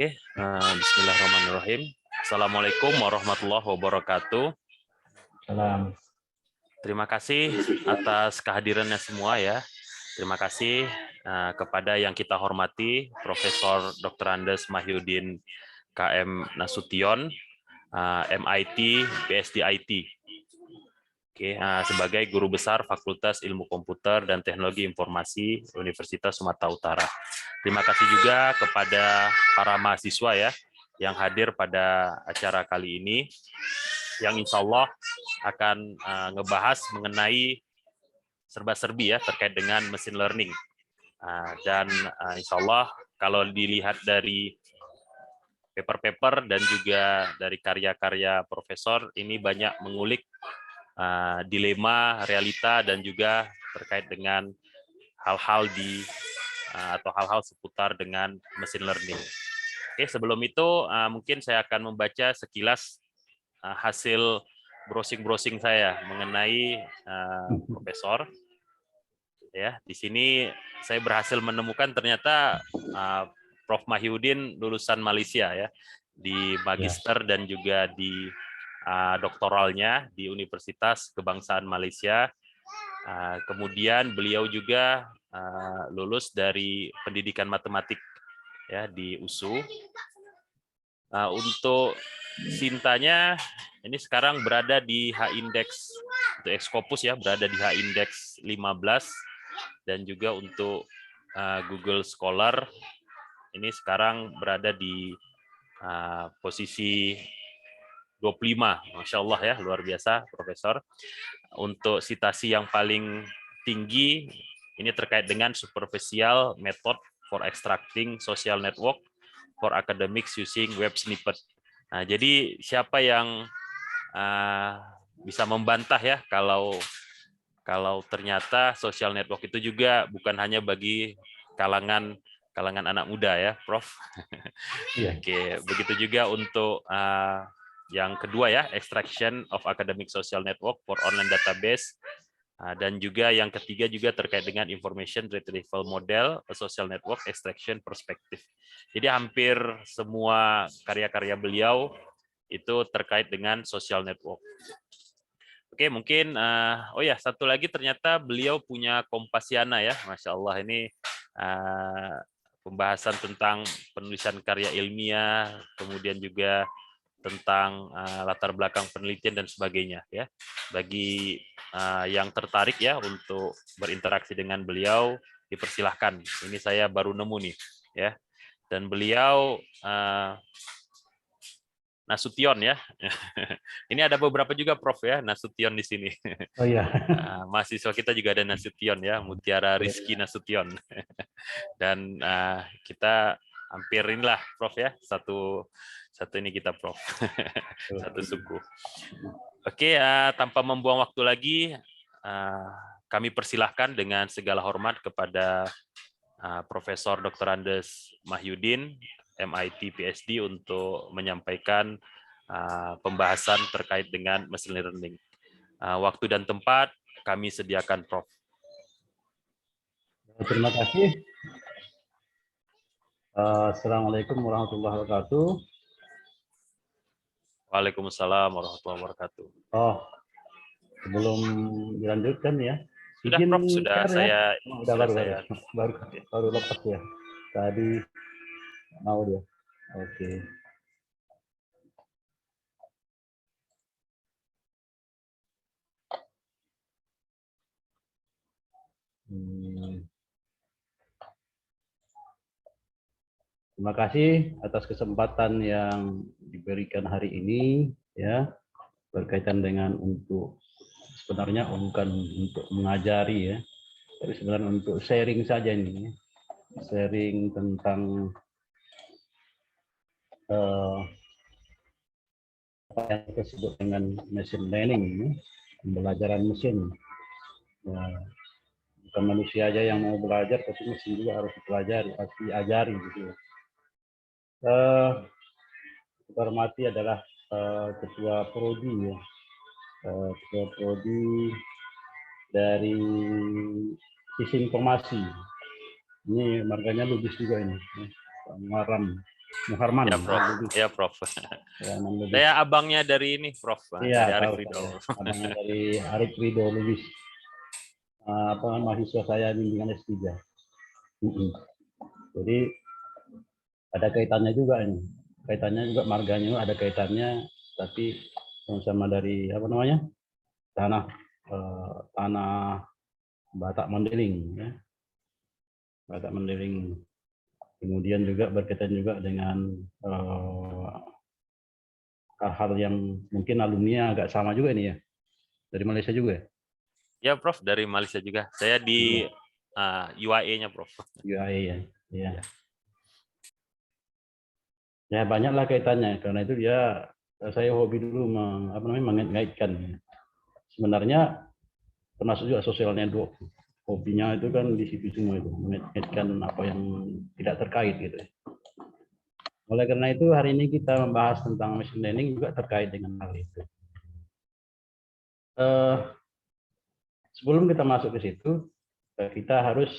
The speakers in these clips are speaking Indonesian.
Bismillahirrahmanirrahim. Assalamualaikum warahmatullahi wabarakatuh. Salam. Terima kasih atas kehadirannya semua ya. Terima kasih kepada yang kita hormati Profesor Dr. Andes Mahyudin KM Nasution, MIT, PhD IT. Sebagai Guru Besar Fakultas Ilmu Komputer dan Teknologi Informasi Universitas Sumatera Utara. Terima kasih juga kepada para mahasiswa ya yang hadir pada acara kali ini, yang insya Allah akan ngebahas mengenai serba-serbi ya terkait dengan machine learning. Dan insya Allah kalau dilihat dari paper-paper dan juga dari karya-karya profesor, ini banyak mengulik dilema, realita, dan juga terkait dengan hal-hal atau hal-hal seputar dengan machine learning. Sebelum itu mungkin saya akan membaca sekilas hasil browsing saya mengenai profesor. Ya, di sini saya berhasil menemukan ternyata Prof. Mahyudin lulusan Malaysia ya, di magister dan juga di doktoralnya di Universitas Kebangsaan Malaysia. Kemudian beliau juga lulus dari pendidikan matematik ya di USU. Untuk Sintanya ini sekarang berada di H-index untuk Scopus ya, berada di H-index 15, dan juga untuk Google Scholar ini sekarang berada di posisi 25. Masya Allah ya, luar biasa Profesor. Untuk citasi yang paling tinggi ini terkait dengan superficial method for extracting social network for academics using web snippet. Nah, jadi siapa yang bisa membantah ya kalau ternyata social network itu juga bukan hanya bagi kalangan anak muda ya, Prof. Oke, begitu juga untuk yang kedua ya, extraction of academic social network for online database. Dan juga yang ketiga juga terkait dengan information retrieval model, social network extraction perspective. Jadi hampir semua karya-karya beliau itu terkait dengan social network. Oke, mungkin oh ya, satu lagi ternyata beliau punya Kompasiana ya, Masya Allah, ini pembahasan tentang penulisan karya ilmiah, kemudian juga tentang latar belakang penelitian dan sebagainya ya. Bagi yang tertarik ya untuk berinteraksi dengan beliau, dipersilahkan. Ini saya baru nemu nih ya. Dan beliau Nasution ya. Ini ada beberapa juga Prof ya, Nasution di sini. Oh iya. Mahasiswa kita juga ada Nasution ya, Mutiara Rizky Nasution. Dan kita hampir inilah Prof ya, satu ini kita Prof. Satu suku. Oke, tanpa membuang waktu lagi, kami persilahkan dengan segala hormat kepada Profesor Dr. Andes Mahyudin, MIT PhD, untuk menyampaikan pembahasan terkait dengan machine learning. Waktu dan tempat kami sediakan, Prof. Terima kasih. Assalamualaikum warahmatullahi wabarakatuh. Waalaikumsalam warahmatullahi wabarakatuh. Oh, sebelum dilanjutkan ya, Sudah, izin Prof, sudah share ya. saya Baru lepas ya. Tadi mau dia. Oke. Terima kasih atas kesempatan yang diberikan hari ini ya, berkaitan dengan sebenarnya bukan untuk mengajari ya, tapi sebenarnya untuk sharing saja ini, sharing tentang apa yang kita sebut dengan machine learning ini, pembelajaran mesin. Bukan manusia aja yang mau belajar, tapi mesin juga harus dipelajari, harus diajari gitu. Kita hormati adalah Ketua Prodi ya, Ketua Prodi dari sisi informasi. Ini marganya logis juga ini, Pak Muaram. Muharman. Ya, Prof. Ya, Prof. Ya, 6 lebih. Saya abangnya dari ini, Prof. Iya, Dari Arif tahu Ridho. saya. Abangnya dari Arif Ridho Lubis. Mahasiswa saya bimbingan S3. Jadi ada kaitannya juga ini. Kaitannya juga marganya ada kaitannya, tapi sama-sama dari apa namanya? Tanah Batak Mandailing ya. Batak Mandailing. Kemudian juga berkaitan juga dengan hal-hal yang mungkin alumni agak sama juga ini ya. Dari Malaysia juga ya? Ya, Prof. Dari Malaysia juga. Saya di UAE-nya, Prof. UAE ya. Ya. Ya banyaklah kaitannya. Karena itu dia saya hobi dulu mengait-ngaitkan. Sebenarnya termasuk juga social network. Hobinya itu kan di situ semua itu, mengait-ngaitkan apa yang tidak terkait gitu. Oleh karena itu hari ini kita membahas tentang machine learning juga terkait dengan hal itu. Sebelum kita masuk ke situ, kita harus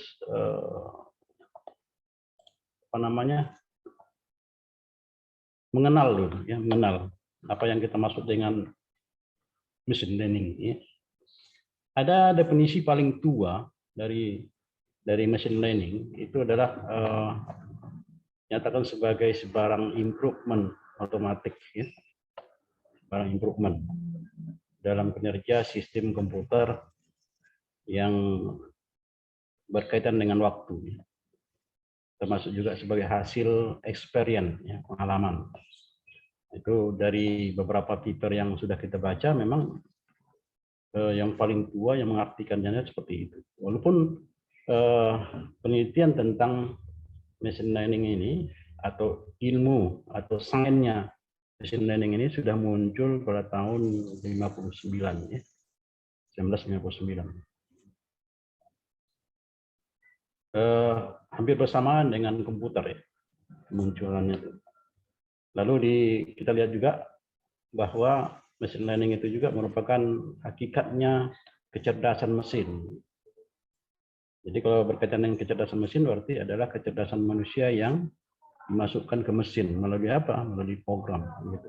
mengenal dulu, ya, mengenal apa yang kita maksud dengan machine learning. Ya. Ada definisi paling tua dari machine learning itu adalah nyatakan sebagai sebarang improvement otomatik, ya, sebarang improvement dalam kinerja sistem komputer yang berkaitan dengan waktu. Ya. Termasuk juga sebagai hasil experience, ya, pengalaman. Itu dari beberapa paper yang sudah kita baca, memang yang paling tua yang mengartikannya seperti itu. Walaupun penelitian tentang machine learning ini atau ilmu atau sainsnya machine learning ini sudah muncul pada tahun 59, ya, 1959. Hampir bersamaan dengan komputer ya kemunculannya itu. Lalu kita lihat juga bahwa machine learning itu juga merupakan hakikatnya kecerdasan mesin. Jadi kalau berkaitan dengan kecerdasan mesin berarti adalah kecerdasan manusia yang dimasukkan ke mesin melalui apa? Melalui program, gitu.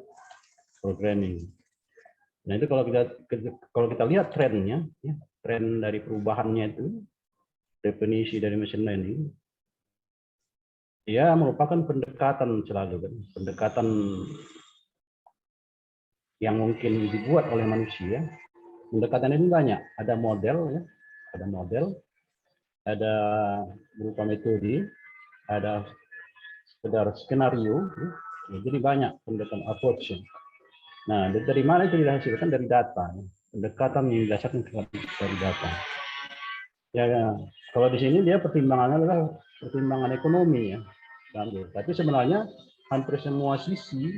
Programming. Nah itu kalau kita lihat trennya, ya, tren dari perubahannya itu, definisi dari machine learning, ya merupakan pendekatan selalu kan, pendekatan yang mungkin dibuat oleh manusia. Pendekatan ini banyak, ada model, ya, ada berupa metode, ada sekedar skenario, ya, jadi banyak pendekatan approach. Nah, dari mana itu dihasilkan? Dari data, ya. Pendekatan yang didasarkan dari data. Ya, kalau di sini dia pertimbangannya adalah pertimbangan ekonomi, ya. Tapi sebenarnya hampir semua sisi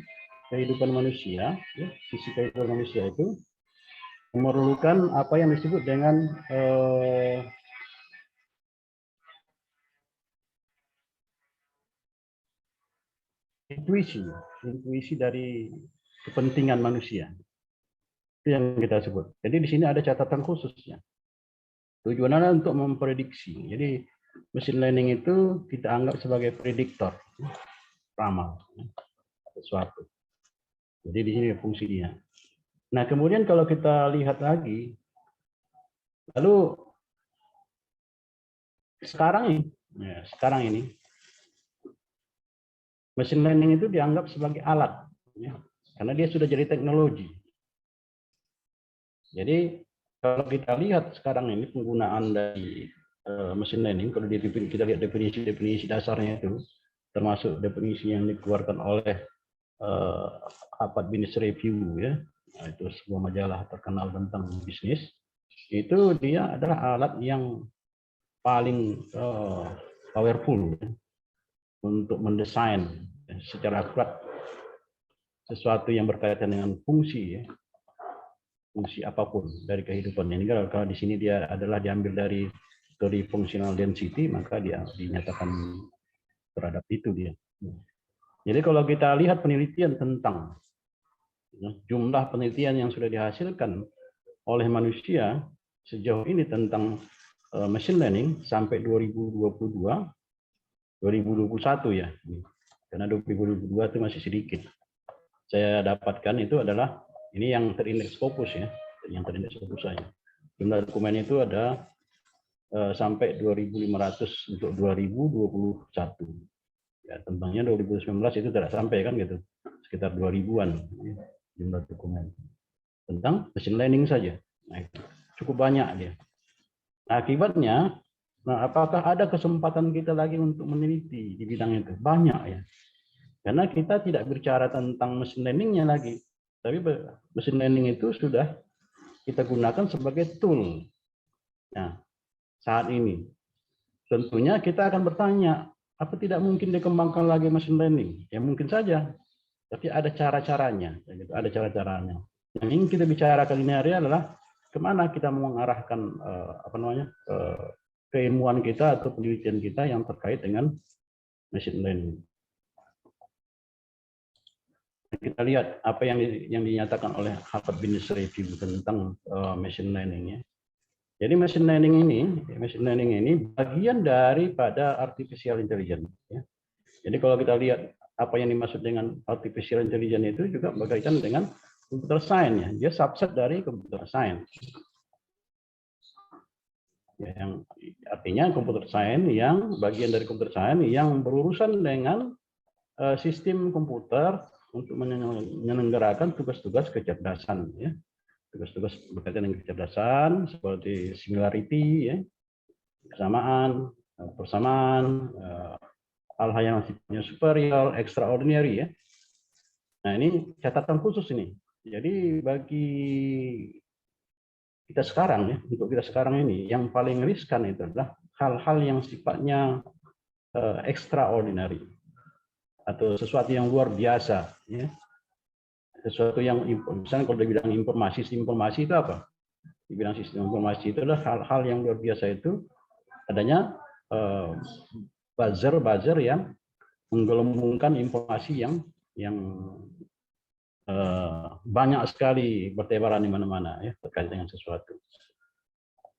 kehidupan manusia, ya, sisi kehidupan manusia itu memerlukan apa yang disebut dengan intuisi dari kepentingan manusia. Itu yang kita sebut. Jadi di sini ada catatan khususnya. Tujuannya untuk memprediksi. Jadi machine learning itu kita anggap sebagai prediktor, ramal sesuatu. Jadi di sini fungsinya. Nah, kemudian kalau kita lihat lagi, lalu sekarang ini machine learning itu dianggap sebagai alat, ya, karena dia sudah jadi teknologi. Jadi kalau kita lihat sekarang ini penggunaan dari machine learning, kalau kita lihat definisi dasarnya itu, termasuk definisi yang dikeluarkan oleh Harvard Business Review, ya, itu sebuah majalah terkenal tentang bisnis. Itu dia adalah alat yang paling powerful, ya, untuk mendesain, ya, secara akurat sesuatu yang berkaitan dengan fungsi, ya, fungsi apapun dari kehidupan ini. Kalau di sini dia adalah diambil dari teori functional density, maka dia dinyatakan terhadap itu dia. Jadi kalau kita lihat penelitian tentang, ya, jumlah penelitian yang sudah dihasilkan oleh manusia sejauh ini tentang machine learning sampai 2021 ya. karena 2022 itu masih sedikit. Saya dapatkan itu adalah ini yang terindeks Scopus ya, yang terindeks Scopus saya. Jumlah dokumen itu ada sampai 2.500 untuk 2021. Ya, tentangnya 2019 itu tidak sampai kan gitu, sekitar 2000-an jumlah dokumen tentang machine learning saja. Nah, itu cukup banyak dia. Nah, akibatnya, apakah ada kesempatan kita lagi untuk meneliti di bidang itu? Banyak ya. Karena kita tidak bicara tentang machine learning-nya lagi, tapi machine learning itu sudah kita gunakan sebagai tool. Nah, saat ini tentunya kita akan bertanya, apa tidak mungkin dikembangkan lagi machine learning? Ya mungkin saja, tapi ada cara-caranya. Ada cara-caranya. Yang ingin kita bicarakan ini hari adalah kemana kita mengarahkan keilmuan kita atau penelitian kita yang terkait dengan machine learning. Kita lihat apa yang dinyatakan oleh Harvard Business Review tentang machine learning ya. Jadi machine learning ini bagian daripada artificial intelligence. Ya. Jadi kalau kita lihat apa yang dimaksud dengan artificial intelligence itu juga berkaitan dengan computer science ya. Dia subset dari computer science. Ya, yang artinya computer science yang bagian dari computer science yang berurusan dengan sistem komputer untuk menyelenggarakan tugas-tugas kecerdasan ya. Tugas-tugas berkaitan dengan kecerdasan seperti singularity, ya, kesamaan, persamaan, hal-hal yang sifatnya superior, extraordinary, ya. Nah ini catatan khusus ini. Jadi bagi kita sekarang, ya, untuk kita sekarang ini, yang paling riskan itu adalah hal-hal yang sifatnya extraordinary atau sesuatu yang luar biasa, ya. Sesuatu yang misalnya kalau di bidang sistem informasi itu apa? Di bidang sistem informasi itu adalah hal-hal yang luar biasa itu adanya buzzer yang menggelembungkan informasi yang banyak sekali bertebaran di mana-mana ya terkait dengan sesuatu.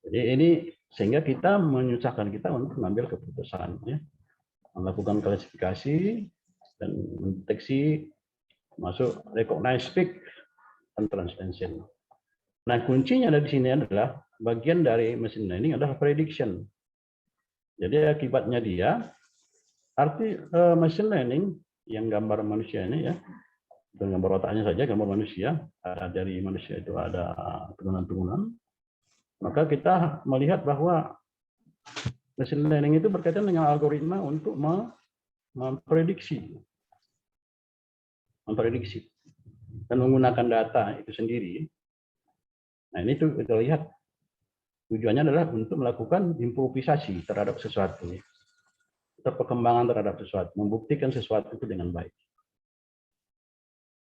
Jadi ini sehingga kita menyusahkan kita untuk mengambil keputusan ya, melakukan klasifikasi dan mendeteksi masuk recognize, speak, dan translation. Nah, kuncinya dari sini adalah bagian dari machine learning adalah prediction. Jadi akibatnya dia machine learning yang gambar manusia ini ya, dengan gambar otaknya saja, gambar manusia, dari manusia itu ada turunan-turunan. Maka kita melihat bahwa machine learning itu berkaitan dengan algoritma untuk memprediksi dan menggunakan data itu sendiri. Nah ini tuh kita lihat tujuannya adalah untuk melakukan improvisasi terhadap sesuatu, atau perkembangan terhadap sesuatu, membuktikan sesuatu itu dengan baik.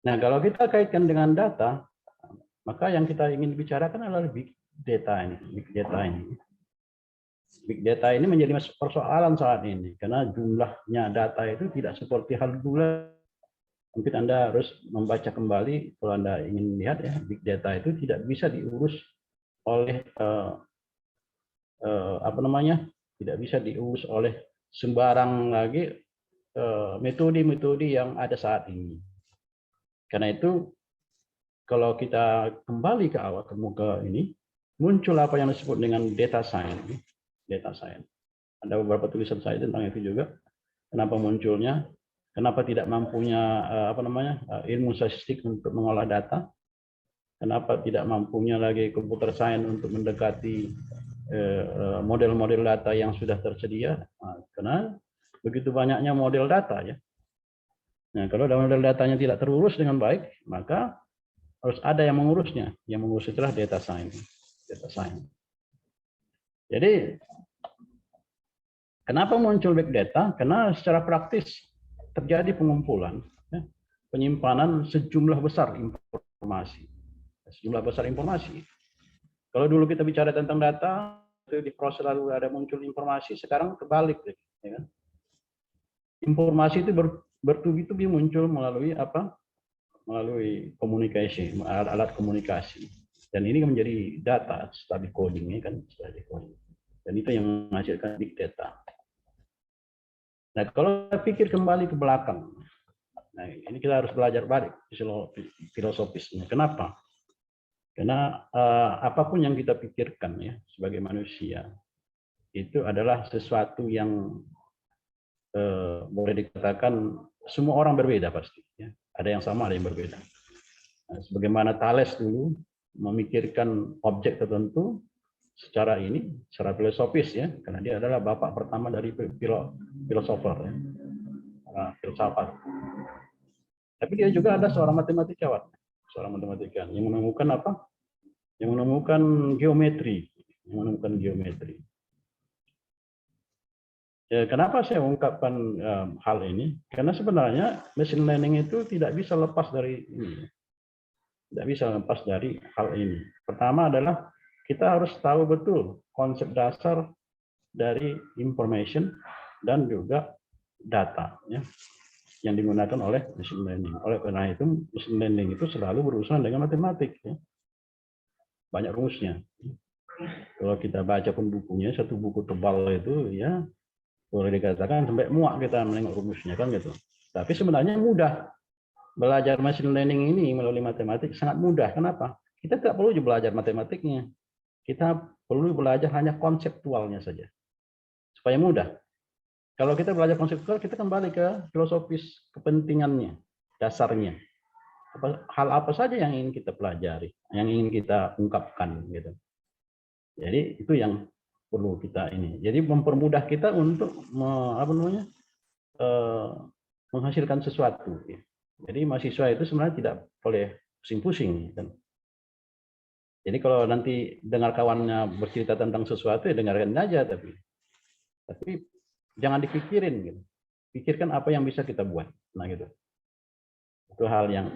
Nah kalau kita kaitkan dengan data, maka yang kita ingin bicarakan adalah big data ini. Big data ini menjadi persoalan saat ini karena jumlahnya data itu tidak seperti hal dulu. Mungkin Anda harus membaca kembali kalau Anda ingin lihat ya, big data itu tidak bisa diurus oleh tidak bisa diurus oleh sembarang lagi metode-metode yang ada saat ini. Karena itu kalau kita kembali ke awal ke ini muncul apa yang disebut dengan data science. Data science. Ada beberapa tulisan saya tentang itu juga. Kenapa munculnya? Kenapa tidak mampunya ilmu statistik untuk mengolah data? Kenapa tidak mampunya lagi computer science untuk mendekati model-model data yang sudah tersedia? Nah, karena begitu banyaknya model data ya. Nah, kalau model datanya tidak terurus dengan baik, maka harus ada yang mengurusnya. Yang mengurus itulah data science. Data science. Jadi kenapa muncul big data? Karena secara praktis terjadi pengumpulan, ya, penyimpanan sejumlah besar informasi. Kalau dulu kita bicara tentang data, itu diproses lalu ada muncul informasi, sekarang kebalik. Ya. Informasi itu bertubi-tubi muncul melalui apa? Melalui komunikasi, alat komunikasi. Dan ini menjadi data setelah decoding, kan? Dan itu yang menghasilkan big data. Nah, kalau kita pikir kembali ke belakang, nah ini kita harus belajar balik filosofisnya. Kenapa? Karena apapun yang kita pikirkan ya sebagai manusia itu adalah sesuatu yang boleh dikatakan semua orang berbeda pasti. Ya. Ada yang sama, ada yang berbeda. Nah, sebagaimana Thales dulu memikirkan objek tertentu secara filosofis ya, karena dia adalah bapak pertama dari filosofer, ya, filsafat. Tapi dia juga ada seorang matematikawan, seorang matematikawan yang menemukan apa? Yang menemukan geometri, Ya, kenapa saya ungkapkan hal ini? Karena sebenarnya machine learning itu tidak bisa lepas dari ini, tidak bisa lepas dari hal ini. Pertama adalah kita harus tahu betul konsep dasar dari information dan juga data ya, yang digunakan oleh machine learning. Oleh karena itu, machine learning itu selalu berurusan dengan matematik. Ya. Banyak rumusnya. Kalau kita baca pun bukunya, satu buku tebal itu ya boleh dikatakan sampai muak kita menengok rumusnya kan gitu. Tapi sebenarnya mudah. Belajar machine learning ini melalui matematik sangat mudah. Kenapa? Kita tidak perlu belajar matematiknya. Kita perlu belajar hanya konseptualnya saja. Supaya mudah. Kalau kita belajar konseptual, kita kembali ke filosofis kepentingannya, dasarnya. Hal apa saja yang ingin kita pelajari, yang ingin kita ungkapkan gitu. Jadi itu yang perlu kita ini. Jadi mempermudah kita untuk menghasilkan sesuatu. Ya. Jadi mahasiswa itu sebenarnya tidak boleh pusing-pusing. Kan. Jadi kalau nanti dengar kawannya bercerita tentang sesuatu ya dengarkan aja, tapi jangan dipikirin. Gitu. Pikirkan apa yang bisa kita buat. Nah gitu. Itu hal yang.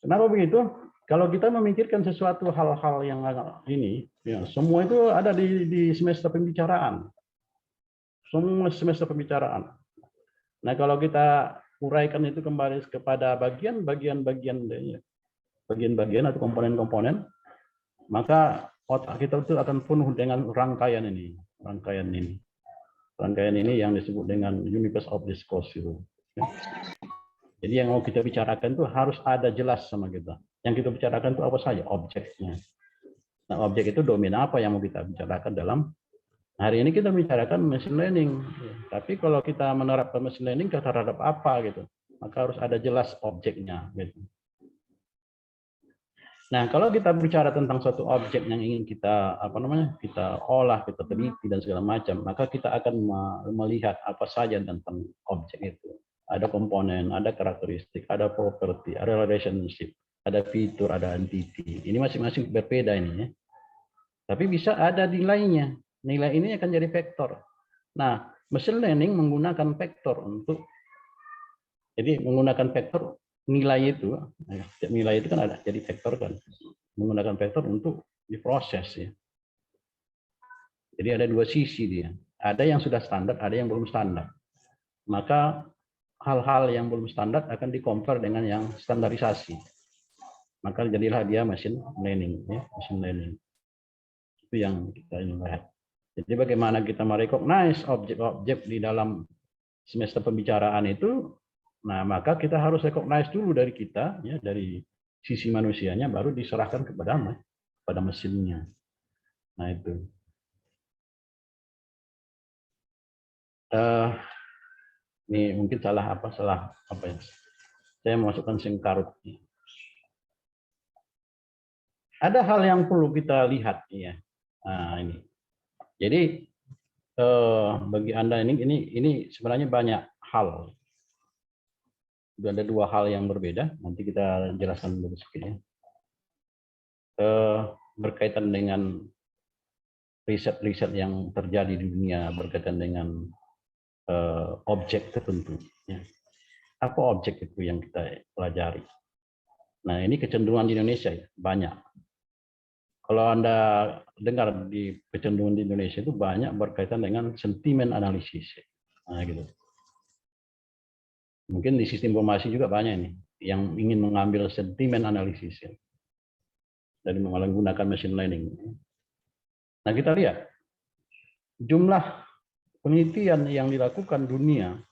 Kenapa begitu? Kalau kita memikirkan sesuatu hal-hal yang ini, ya, semua itu ada di semester pembicaraan. Semua semester pembicaraan. Nah, kalau kita uraikan itu kembali kepada bagian-bagian atau komponen-komponen, maka otak kita itu akan penuh dengan rangkaian ini. Rangkaian ini yang disebut dengan universe of discourse itu. Jadi yang mau kita bicarakan itu harus ada jelas sama kita. Yang kita bicarakan itu apa saja? Objeknya. Nah, objek itu domain apa yang mau kita bicarakan dalam hari ini kita bicarakan machine learning, tapi kalau kita menerapkan machine learning terhadap apa gitu, maka harus ada jelas objeknya. Gitu. Nah, kalau kita bicara tentang suatu objek yang ingin kita kita olah, kita teliti dan segala macam, maka kita akan melihat apa saja tentang objek itu. Ada komponen, ada karakteristik, ada property, ada relationship, ada fitur, ada entity. Ini masing-masing berbeda ini ya. Tapi bisa ada nilainya. Nilai ini akan jadi vektor. Nah, machine learning menggunakan vektor jadi menggunakan vektor nilai itu kan ada jadi vektor kan. Menggunakan vektor untuk diproses ya. Jadi ada dua sisi dia. Ada yang sudah standar, ada yang belum standar. Maka hal-hal yang belum standar akan di-compare dengan yang standarisasi. Maka jadilah dia machine learning ya, machine learning. Itu yang kita ingin lihat. Jadi bagaimana kita merecognize objek-objek di dalam semester pembicaraan itu, nah maka kita harus recognize dulu dari kita, ya dari sisi manusianya, baru diserahkan kepada mesinnya. Nah itu. Ini mungkin salah apa ya? Saya masukkan SIM card. Ada hal yang perlu kita lihat, ya. Nah ini. Jadi bagi Anda ini sebenarnya banyak hal. Ada dua hal yang berbeda. Nanti kita jelaskan dulu sedikit ya. Berkaitan dengan riset-riset yang terjadi di dunia berkaitan dengan objek tertentu. Ya. Apa objek itu yang kita pelajari? Nah ini kecenderungan di Indonesia ya, banyak. Kalau Anda dengar di kecenderungan di Indonesia itu banyak berkaitan dengan sentimen analisis. Nah, gitu. Mungkin di sistem informasi juga banyak nih yang ingin mengambil sentimen analisis ya, dari menggunakan machine learning. Nah kita lihat jumlah penelitian yang dilakukan dunia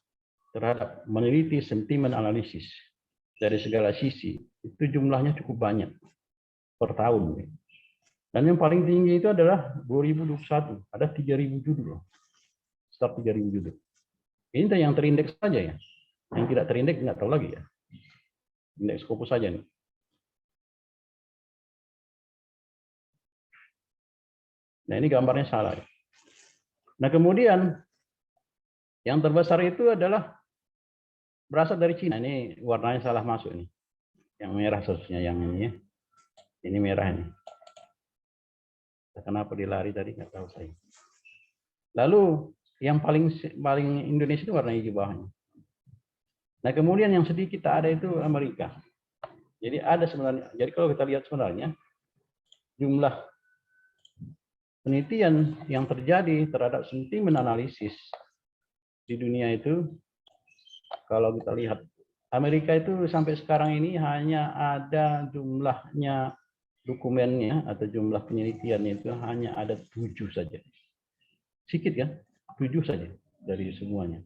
terhadap meneliti sentimen analisis dari segala sisi, itu jumlahnya cukup banyak per tahun. Dan yang paling tinggi itu adalah 2021, ada 3.000 judul. Start 3.000 judul. Ini yang terindeks saja ya. Yang tidak terindeks nggak tahu lagi ya. Indeks Scopus saja nih. Nah ini gambarnya salah. Nah kemudian yang terbesar itu adalah berasal dari Cina. Ini warnanya salah masuk nih. Yang merah seharusnya yang ini ya. Ini merah ini. Kenapa dilari tadi nggak tahu saya. Lalu yang paling Indonesia itu warna hijau bawahnya. Nah kemudian yang sedikit ada itu Amerika. Jadi ada sebenarnya. Jadi kalau kita lihat sebenarnya jumlah penelitian yang terjadi terhadap sentimen analisis di dunia itu, kalau kita lihat Amerika itu sampai sekarang ini hanya ada jumlahnya dokumennya atau jumlah penelitiannya itu hanya ada 7 saja. Sedikit kan? 7 saja dari semuanya.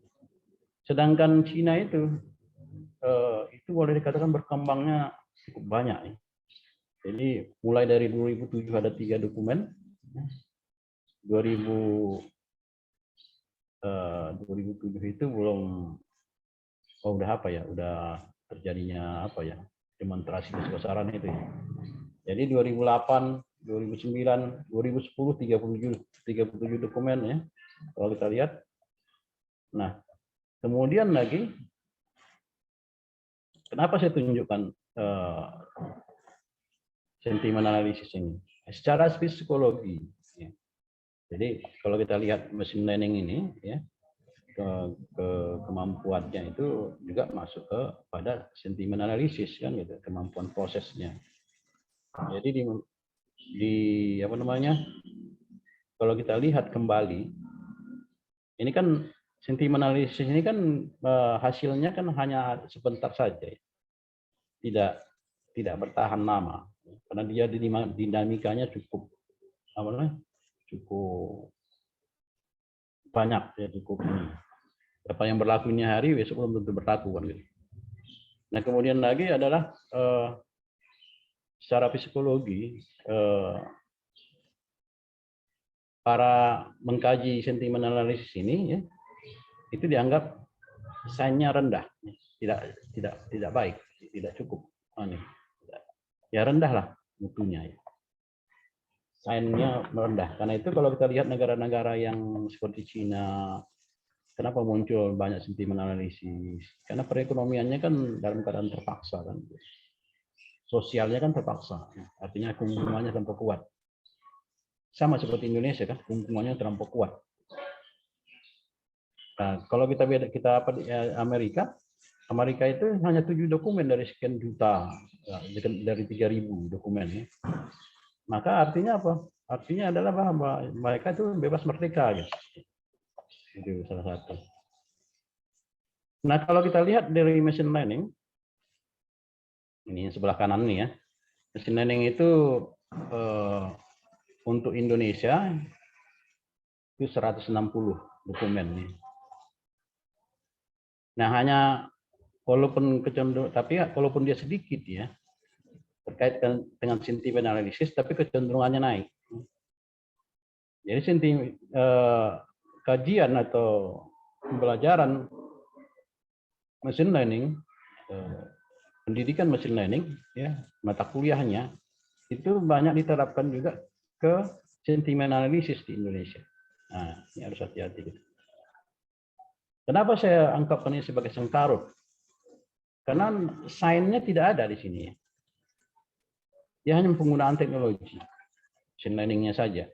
Sedangkan Cina itu boleh dikatakan berkembangnya cukup banyak. Ya. Jadi mulai dari 2007 ada 3 dokumen, 2007 itu belum, udah apa ya, udah terjadinya apa ya, demonstrasi besar-besaran itu ya. Jadi 2008, 2009, 2010 37 dokumen ya. Kalau kita lihat. Nah, kemudian lagi kenapa saya tunjukkan sentimen analisis ini? Secara psikologi. Ya. Jadi kalau kita lihat machine learning ini ya, kemampuannya itu juga masuk pada sentimen analisis kan gitu, kemampuan prosesnya. Jadi di apa namanya, kalau kita lihat kembali, ini kan sentimen analisis ini kan hasilnya kan hanya sebentar saja, tidak bertahan lama karena dia dinamikanya cukup apa namanya, cukup banyak ya, cukup ini. Apa yang berlaku ini hari besok belum tentu berlaku kan gitu. Nah kemudian lagi adalah secara psikologi para mengkaji sentimen analisis ini ya, itu dianggap sign-nya rendah, tidak baik, tidak cukup, ya rendah lah mutunya ya. Sign-nya rendah. Karena itu kalau kita lihat negara-negara yang seperti Cina, kenapa muncul banyak sentimen analisis? Karena perekonomiannya kan dalam keadaan terpaksa kan, sosialnya kan terpaksa, artinya hubungannya terlampau kuat. Sama seperti Indonesia kan, hubungannya terlampau kuat. Nah, kalau kita Amerika itu hanya 7 dokumen dari sekian juta, dari 3.000 dokumen. Ya. Maka artinya apa? Artinya adalah bahwa mereka itu bebas merdeka. Gitu. Itu salah satu. Nah, kalau kita lihat dari machine learning, ini yang sebelah kanan nih ya, machine learning itu untuk Indonesia itu 160 dokumen nih. Nah, hanya walaupun tapi walaupun dia sedikit ya terkait dengan sentimen analisis, tapi kecenderungannya naik. Jadi kajian atau pembelajaran machine learning, pendidikan machine learning, ya mata kuliahnya itu banyak diterapkan juga ke sentimen analisis di Indonesia. Nah, ini harus hati-hati. Gitu. Kenapa saya anggap ini sebagai sengkarut? Karena sign-nya tidak ada di sini. Dia hanya penggunaan teknologi, machine learning-nya saja.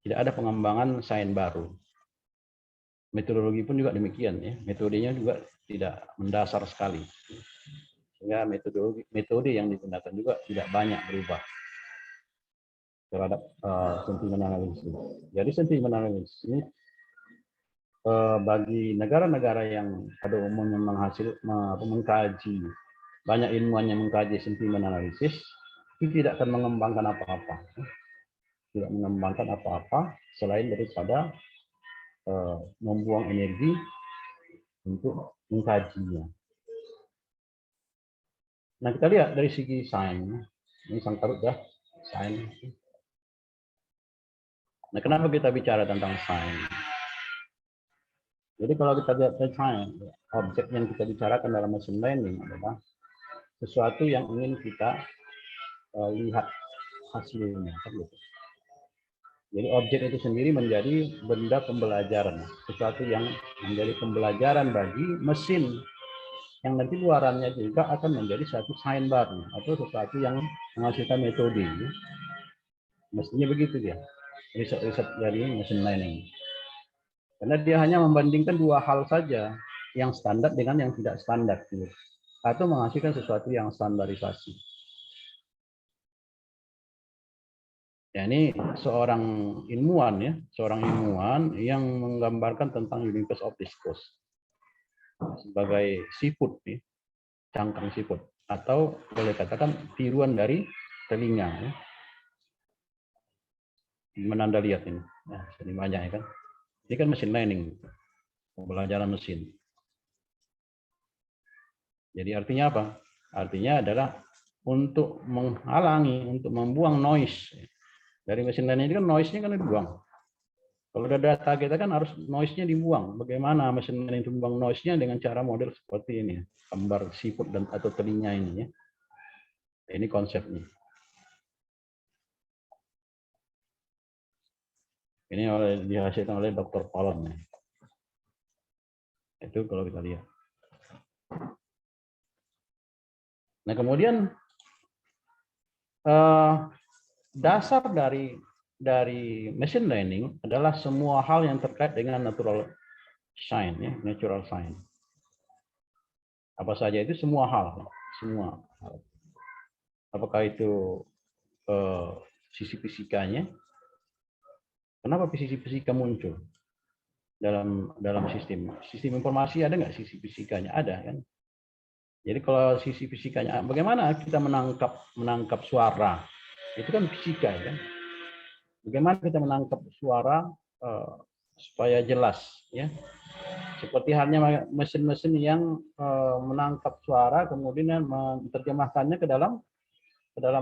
Tidak ada pengembangan sign baru. Metodologi pun juga demikian. Ya. Metodenya juga tidak mendasar sekali. Sehingga metode yang digunakan juga tidak banyak berubah terhadap sentimen analisis. Jadi sentimen analisis ini bagi negara-negara yang pada umumnya mengkaji, banyak ilmuwan yang mengkaji sentimen analisis, itu tidak akan mengembangkan apa-apa. Tidak mengembangkan apa-apa selain daripada membuang energi untuk mengkajinya. Nah, kita lihat dari segi sains. Ini sangkarut ya, sains. Nah, kenapa kita bicara tentang sains? Jadi kalau kita lihat sains, objek yang kita bicarakan dalam machine learning adalah sesuatu yang ingin kita lihat hasilnya. Jadi objek itu sendiri menjadi benda pembelajaran, sesuatu yang menjadi pembelajaran bagi mesin yang nanti luarannya juga akan menjadi satu sains baru atau sesuatu yang menghasilkan metode. Mestinya begitu dia, riset-riset dari machine learning. Karena dia hanya membandingkan dua hal saja, yang standar dengan yang tidak standar, atau menghasilkan sesuatu yang standarisasi. Ya, ini seorang ilmuwan yang menggambarkan tentang universe of discourse sebagai siput, cangkang siput, atau boleh katakan tiruan dari telinga. Gimana Anda lihat ini? Nah, ini banyak ya kan? Ini kan machine learning, pembelajaran mesin. Jadi artinya apa? Artinya adalah untuk menghalangi, untuk membuang noise. Dari machine learning ini kan noise-nya kan dibuang. Kalau ada data kita kan harus noise-nya dibuang. Bagaimana machine learning itu membuang noise-nya dengan cara model seperti ini, gambar siput dan atau telinga ini ya. Ini konsepnya. Ini dihasilkan oleh Dr. Fallon. Itu kalau kita lihat. Nah, kemudian dasar dari machine learning adalah semua hal yang terkait dengan natural science, ya, natural science. Apa saja itu semua hal. Apakah itu sisi fisikanya? Kenapa sisi fisika muncul dalam sistem informasi? Ada nggak sisi fisikanya? Ada kan? Jadi kalau sisi fisikanya, bagaimana kita menangkap suara? Itu kan fisika kan? Bagaimana kita menangkap suara supaya jelas, ya? Seperti halnya mesin-mesin yang menangkap suara kemudian menerjemahkannya ke dalam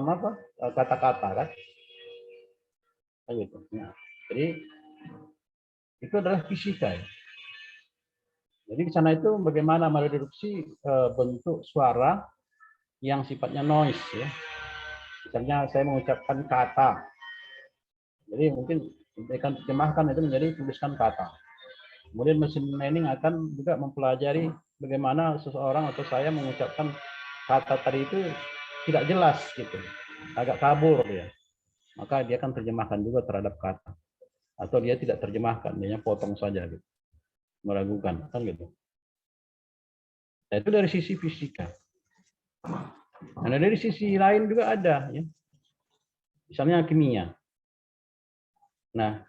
apa? Kata-kata kan? Gitu. Nah, jadi itu adalah fisika. Ya. Jadi di sana itu bagaimana mereduksi bentuk suara yang sifatnya noise, ya. Misalnya saya mengucapkan kata, jadi mungkin akan terjemahkan itu menjadi tuliskan kata. Kemudian mesin learning akan juga mempelajari bagaimana seseorang atau saya mengucapkan kata tadi itu tidak jelas gitu, agak kabur ya. Maka dia akan terjemahkan juga terhadap kata. Atau dia tidak terjemahkan, dia potong saja gitu. Meragukan kan gitu. Nah, itu dari sisi fisika. Nah, dari sisi lain juga ada ya. Misalnya kimia. Nah,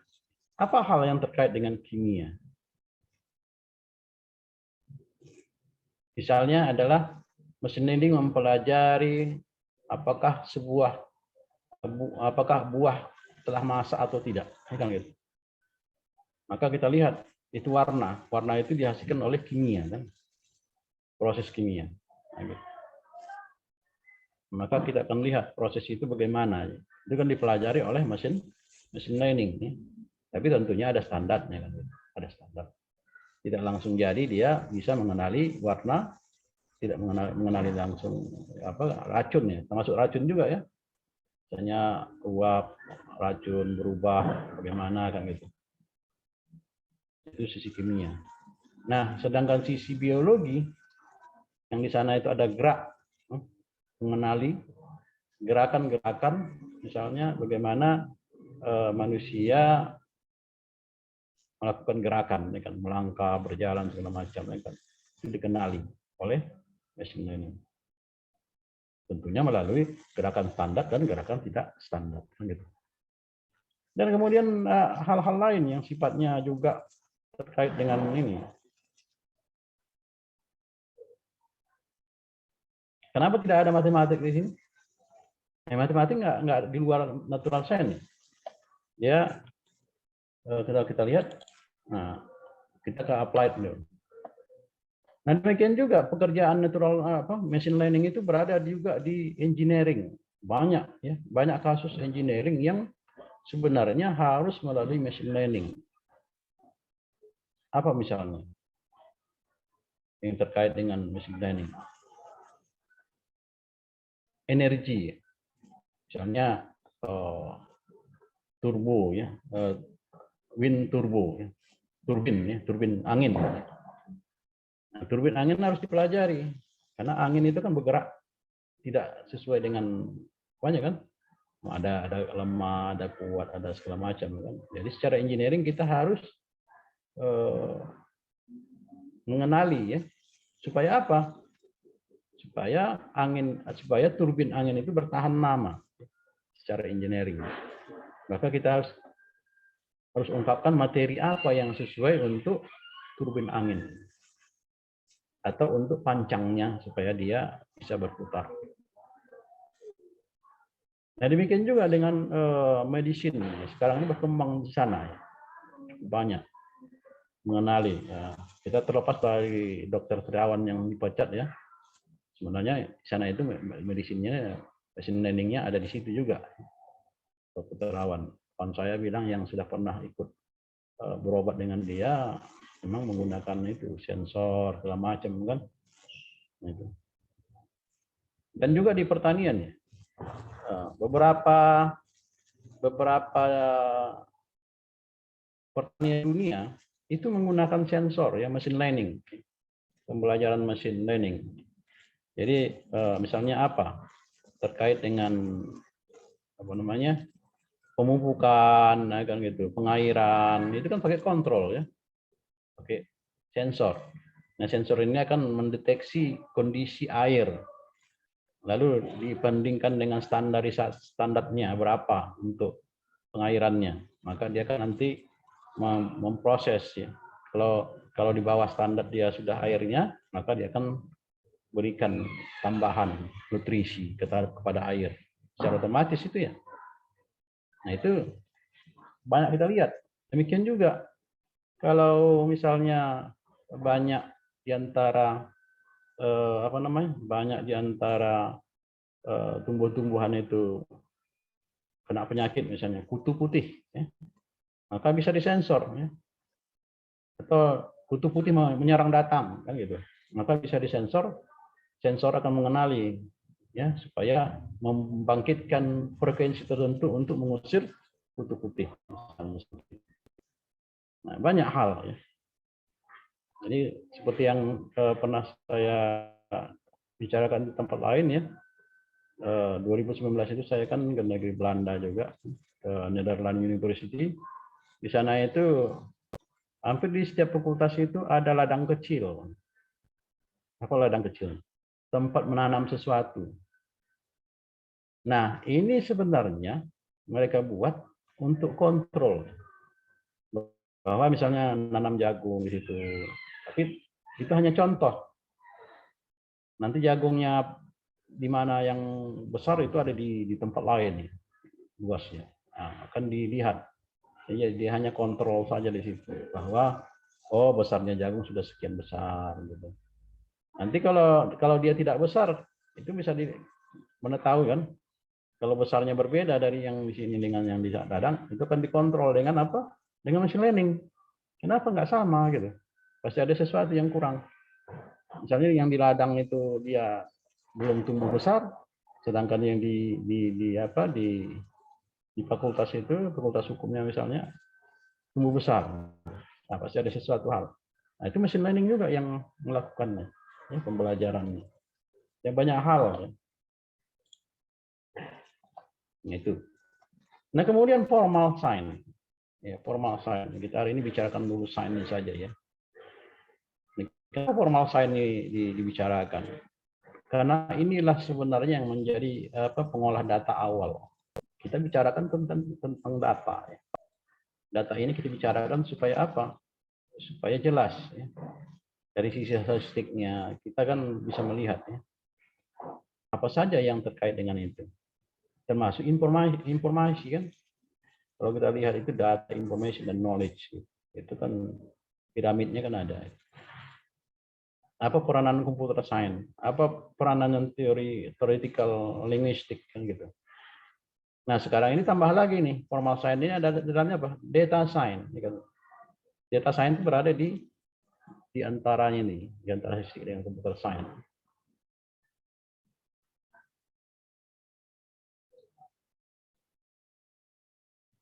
apa hal yang terkait dengan kimia? Misalnya adalah mesin learning mempelajari apakah buah telah masak atau tidak, kan gitu. Maka kita lihat itu warna itu dihasilkan oleh kimia kan, proses kimia. Nah, gitu. Maka kita akan lihat proses itu bagaimana. Itu kan dipelajari oleh mesin learning. Ya. Tapi tentunya ada standarnya kan, ada standar. Tidak langsung jadi dia bisa mengenali warna, tidak mengenali langsung racun ya, termasuk racun juga ya. Misalnya uap, racun berubah bagaimana kan gitu. Itu sisi kimia. Nah, sedangkan sisi biologi yang di sana itu ada gerak, mengenali gerakan-gerakan, misalnya bagaimana manusia melakukan gerakan, ya kan, melangkah, berjalan segala macam, ya kan, itu dikenali oleh machine learning. Tentunya melalui gerakan standar dan gerakan tidak standar, gitu. Dan kemudian hal-hal lain yang sifatnya juga terkait dengan ini. Kenapa tidak ada matematik di sini? Matematik nggak di luar natural science. Ya, kalau kita lihat Nah, kita ke applied dulu. Nah, demikian juga pekerjaan machine learning itu berada juga di engineering. Banyak ya, banyak kasus engineering yang sebenarnya harus melalui machine learning. Apa misalnya yang terkait dengan machine learning? Energi, misalnya turbo ya, wind turbo, ya. Turbin angin. Nah, turbin angin harus dipelajari karena angin itu kan bergerak tidak sesuai dengan banyak kan. Ada lemah, ada kuat, ada segala macam kan. Jadi secara engineering kita harus mengenali ya supaya apa? Supaya turbin angin itu bertahan lama secara engineering. Maka kita harus ungkapkan materi apa yang sesuai untuk turbin angin atau untuk pancangnya supaya dia bisa berputar. Nah, demikian juga dengan medicine. Sekarang ini berkembang di sana ya. Banyak mengenali. Ya. Kita terlepas dari Dokter Triawan yang dipecat ya. Sebenarnya di sana itu medisinnya, machine learning-nya ada di situ juga. Dokter Triawan. Kawan saya bilang yang sudah pernah ikut berobat dengan dia, memang menggunakan itu sensor segala macam kan. Itu. Dan juga di pertanian ya. Beberapa pertanian dunia itu menggunakan sensor ya, machine learning, pembelajaran machine learning. Jadi misalnya apa terkait dengan pemupukan, kan gitu, pengairan itu kan pakai kontrol ya, pakai sensor. Nah sensor ini akan mendeteksi kondisi air, lalu dibandingkan dengan standarnya berapa untuk pengairannya, maka dia akan nanti memproses ya. Kalau di bawah standar dia sudah airnya, maka dia akan berikan tambahan nutrisi kepada air secara otomatis itu ya. Nah itu banyak kita lihat. Demikian juga kalau misalnya banyak di antara tumbuh-tumbuhan itu kena penyakit misalnya kutu putih ya, maka bisa disensor ya. Atau kutu putih menyerang datang kan gitu, maka bisa disensor. Sensor akan mengenali ya supaya membangkitkan frekuensi tertentu untuk mengusir kutu putih. Nah, banyak hal ya. Jadi seperti yang pernah saya bicarakan di tempat lain ya. 2019 itu saya kan ke negeri Belanda juga, ke Netherlands University. Di sana itu hampir di setiap fakultas itu ada ladang kecil. Apa ladang kecil? Tempat menanam sesuatu. Nah, ini sebenarnya mereka buat untuk kontrol. Bahwa misalnya nanam jagung di situ. Tapi itu hanya contoh. Nanti jagungnya di mana yang besar itu ada di tempat lain ya, luasnya. Nah, akan dilihat. Jadi dia hanya kontrol saja di situ bahwa oh besarnya jagung sudah sekian besar gitu. Nanti kalau dia tidak besar itu bisa mengetahui kan. Kalau besarnya berbeda dari yang di sini dengan yang di ladang, itu kan dikontrol dengan apa? Dengan machine learning. Kenapa nggak sama gitu? Pasti ada sesuatu yang kurang. Misalnya yang di ladang itu dia belum tumbuh besar, sedangkan yang di fakultas itu, fakultas hukumnya misalnya tumbuh besar. Nah, pasti ada sesuatu hal. Nah, itu machine learning juga yang melakukannya, ya, pembelajarannya. Ya banyak hal. Ya. Itu. Nah kemudian formal sign, ya formal sign. Kita hari ini bicarakan dulu sign saja ya. Kenapa formal sign ini dibicarakan? Karena inilah sebenarnya yang menjadi pengolah data awal. Kita bicarakan tentang data. Ya. Data ini kita bicarakan supaya apa? Supaya jelas. Ya. Dari sisi statistiknya kita kan bisa melihat ya. Apa saja yang terkait dengan itu. Termasuk informasi kan. Kalau kita lihat itu data, information, dan knowledge. Itu kan piramidnya kan ada. Apa peranan computer science? Apa peranan theoretical linguistic kan gitu. Nah, sekarang ini tambah lagi nih, formal science ini ada di dalamnya apa? Data science. Data science itu berada di antaranya nih, di antara statistik dengan computer science.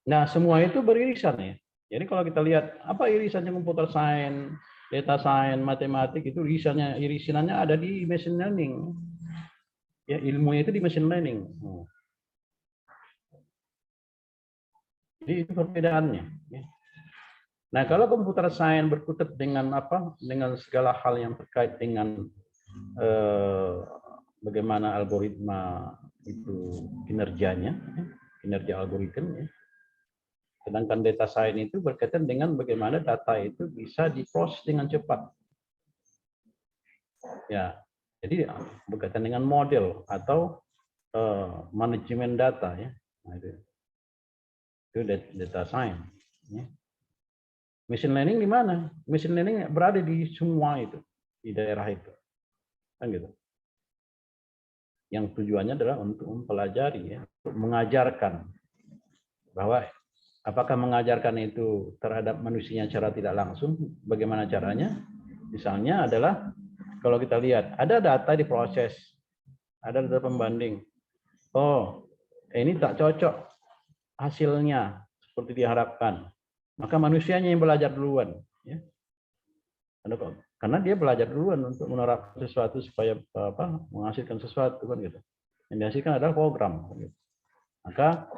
Nah, semua itu beririsan ya. Jadi kalau kita lihat apa irisannya computer science, data science, matematik itu irisannya ada di machine learning. Ya, ilmunya itu di machine learning. Jadi itu perbedaannya. Ya. Nah, kalau computer science berkutat dengan apa? Dengan segala hal yang terkait dengan bagaimana algoritma itu kinerjanya, kinerja algoritma. Ya. Sedangkan data science itu berkaitan dengan bagaimana data itu bisa diproses dengan cepat. Ya, jadi berkaitan dengan model atau manajemen data ya. Nah, itu data science. Ya. Machine learning di mana? Machine learning berada di semua itu, di daerah itu, kan gitu. Yang tujuannya adalah untuk mempelajari, ya, untuk mengajarkan bahwa apakah mengajarkan itu terhadap manusia secara tidak langsung, bagaimana caranya? Misalnya adalah kalau kita lihat ada data diproses, ada data pembanding. Oh, ini tak cocok hasilnya seperti diharapkan. Maka manusianya yang belajar duluan. Ya. Karena dia belajar duluan untuk menerapkan sesuatu supaya apa, menghasilkan sesuatu kan gitu. Yang dihasilkan adalah program. Gitu. Maka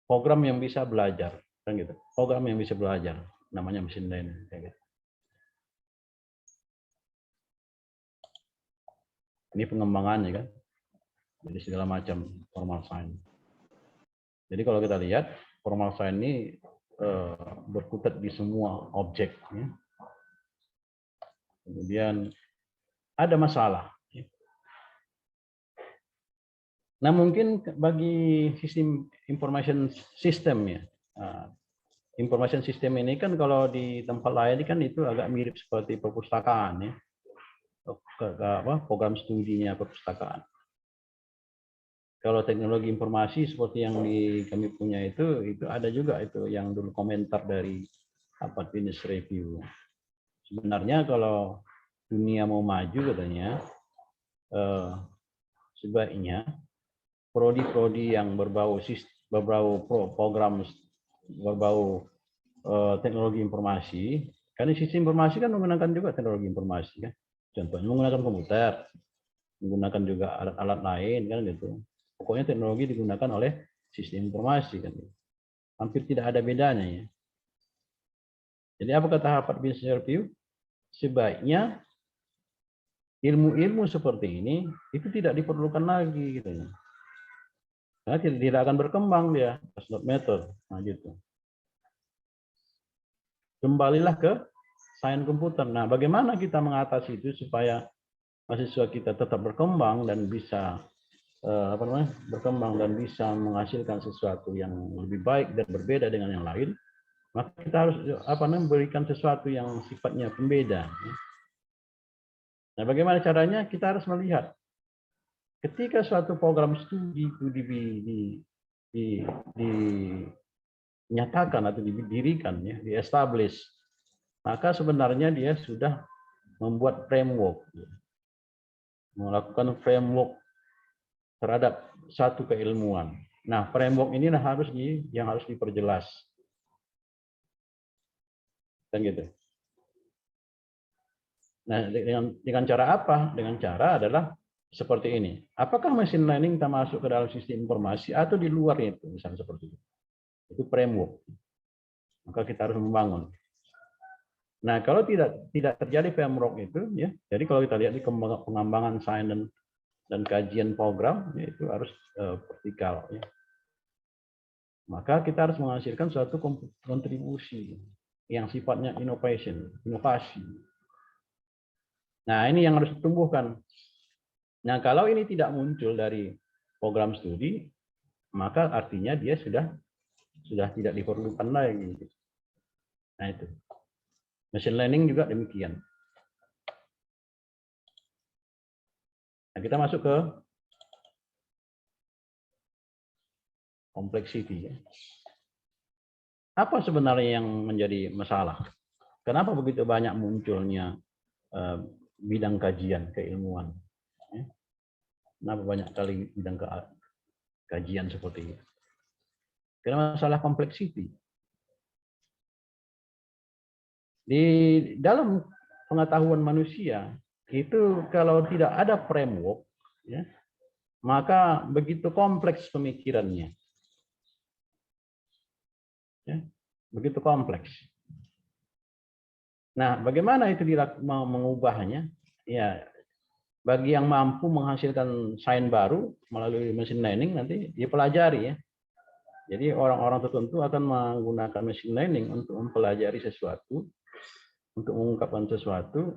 program yang bisa belajar kan gitu. Program yang bisa belajar namanya machine learning. Kayak gitu. Ini pengembangannya kan. Jadi segala macam formal science. Jadi kalau kita lihat formal science ini berkutat di semua objek. Ya. Kemudian ada masalah. Nah mungkin bagi sistem information system ya, information system ini kan kalau di tempat lain kan itu agak mirip seperti perpustakaan ya, program studinya perpustakaan. Kalau teknologi informasi seperti yang kami punya itu ada juga itu yang dulu komentar dari Harvard Business Review. Sebenarnya kalau dunia mau maju katanya sebaiknya prodi-prodi yang berbau program berbau teknologi informasi, karena sistem informasi kan menggunakan juga teknologi informasi kan. Contohnya menggunakan komputer, menggunakan juga alat-alat lain kan gitu. Pokoknya teknologi digunakan oleh sistem informasi kan. Hampir tidak ada bedanya ya. Jadi apa kata Harvard Business Review? Sebaiknya ilmu-ilmu seperti ini itu tidak diperlukan lagi gitu ya. Karena tidak akan berkembang dia, method. Nah gitu. Kembalilah ke sains komputer. Nah, bagaimana kita mengatasi itu supaya mahasiswa kita tetap berkembang dan bisa berkembang dan bisa menghasilkan sesuatu yang lebih baik dan berbeda dengan yang lain? Maka kita harus memberikan sesuatu yang sifatnya pembeda. Nah, bagaimana caranya? Kita harus melihat ketika suatu program studi itu dinyatakan atau didirikan, ya, di-establish, maka sebenarnya dia sudah membuat framework, melakukan framework terhadap satu keilmuan. Nah, framework ini yang harus diperjelas, dan gitu. Nah, dengan cara apa? Dengan cara adalah seperti ini. Apakah machine learning kita masuk ke dalam sistem informasi atau di luar itu, misalnya seperti itu. Itu framework. Maka kita harus membangun. Nah, kalau tidak terjadi framework itu, ya. Jadi kalau kita lihat di pengembangan sains dan kajian program, ya, itu harus vertikal. Ya. Maka kita harus menghasilkan suatu kontribusi yang sifatnya inovasi. Nah, ini yang harus ditumbuhkan. Nah, kalau ini tidak muncul dari program studi, maka artinya dia sudah tidak diperlukan lagi. Nah itu. Machine learning juga demikian. Nah, kita masuk ke complexity. Apa sebenarnya yang menjadi masalah? Kenapa begitu banyak munculnya bidang kajian keilmuan? Kenapa banyak kali bidang kajian seperti itu? Karena masalah complexity. Di dalam pengetahuan manusia, itu kalau tidak ada framework, ya, maka begitu kompleks pemikirannya. Ya, begitu kompleks. Nah, bagaimana itu mau mengubahnya? Ya, bagi yang mampu menghasilkan sains baru melalui machine learning nanti dipelajari ya. Jadi orang-orang tertentu akan menggunakan machine learning untuk mempelajari sesuatu, untuk mengungkapkan sesuatu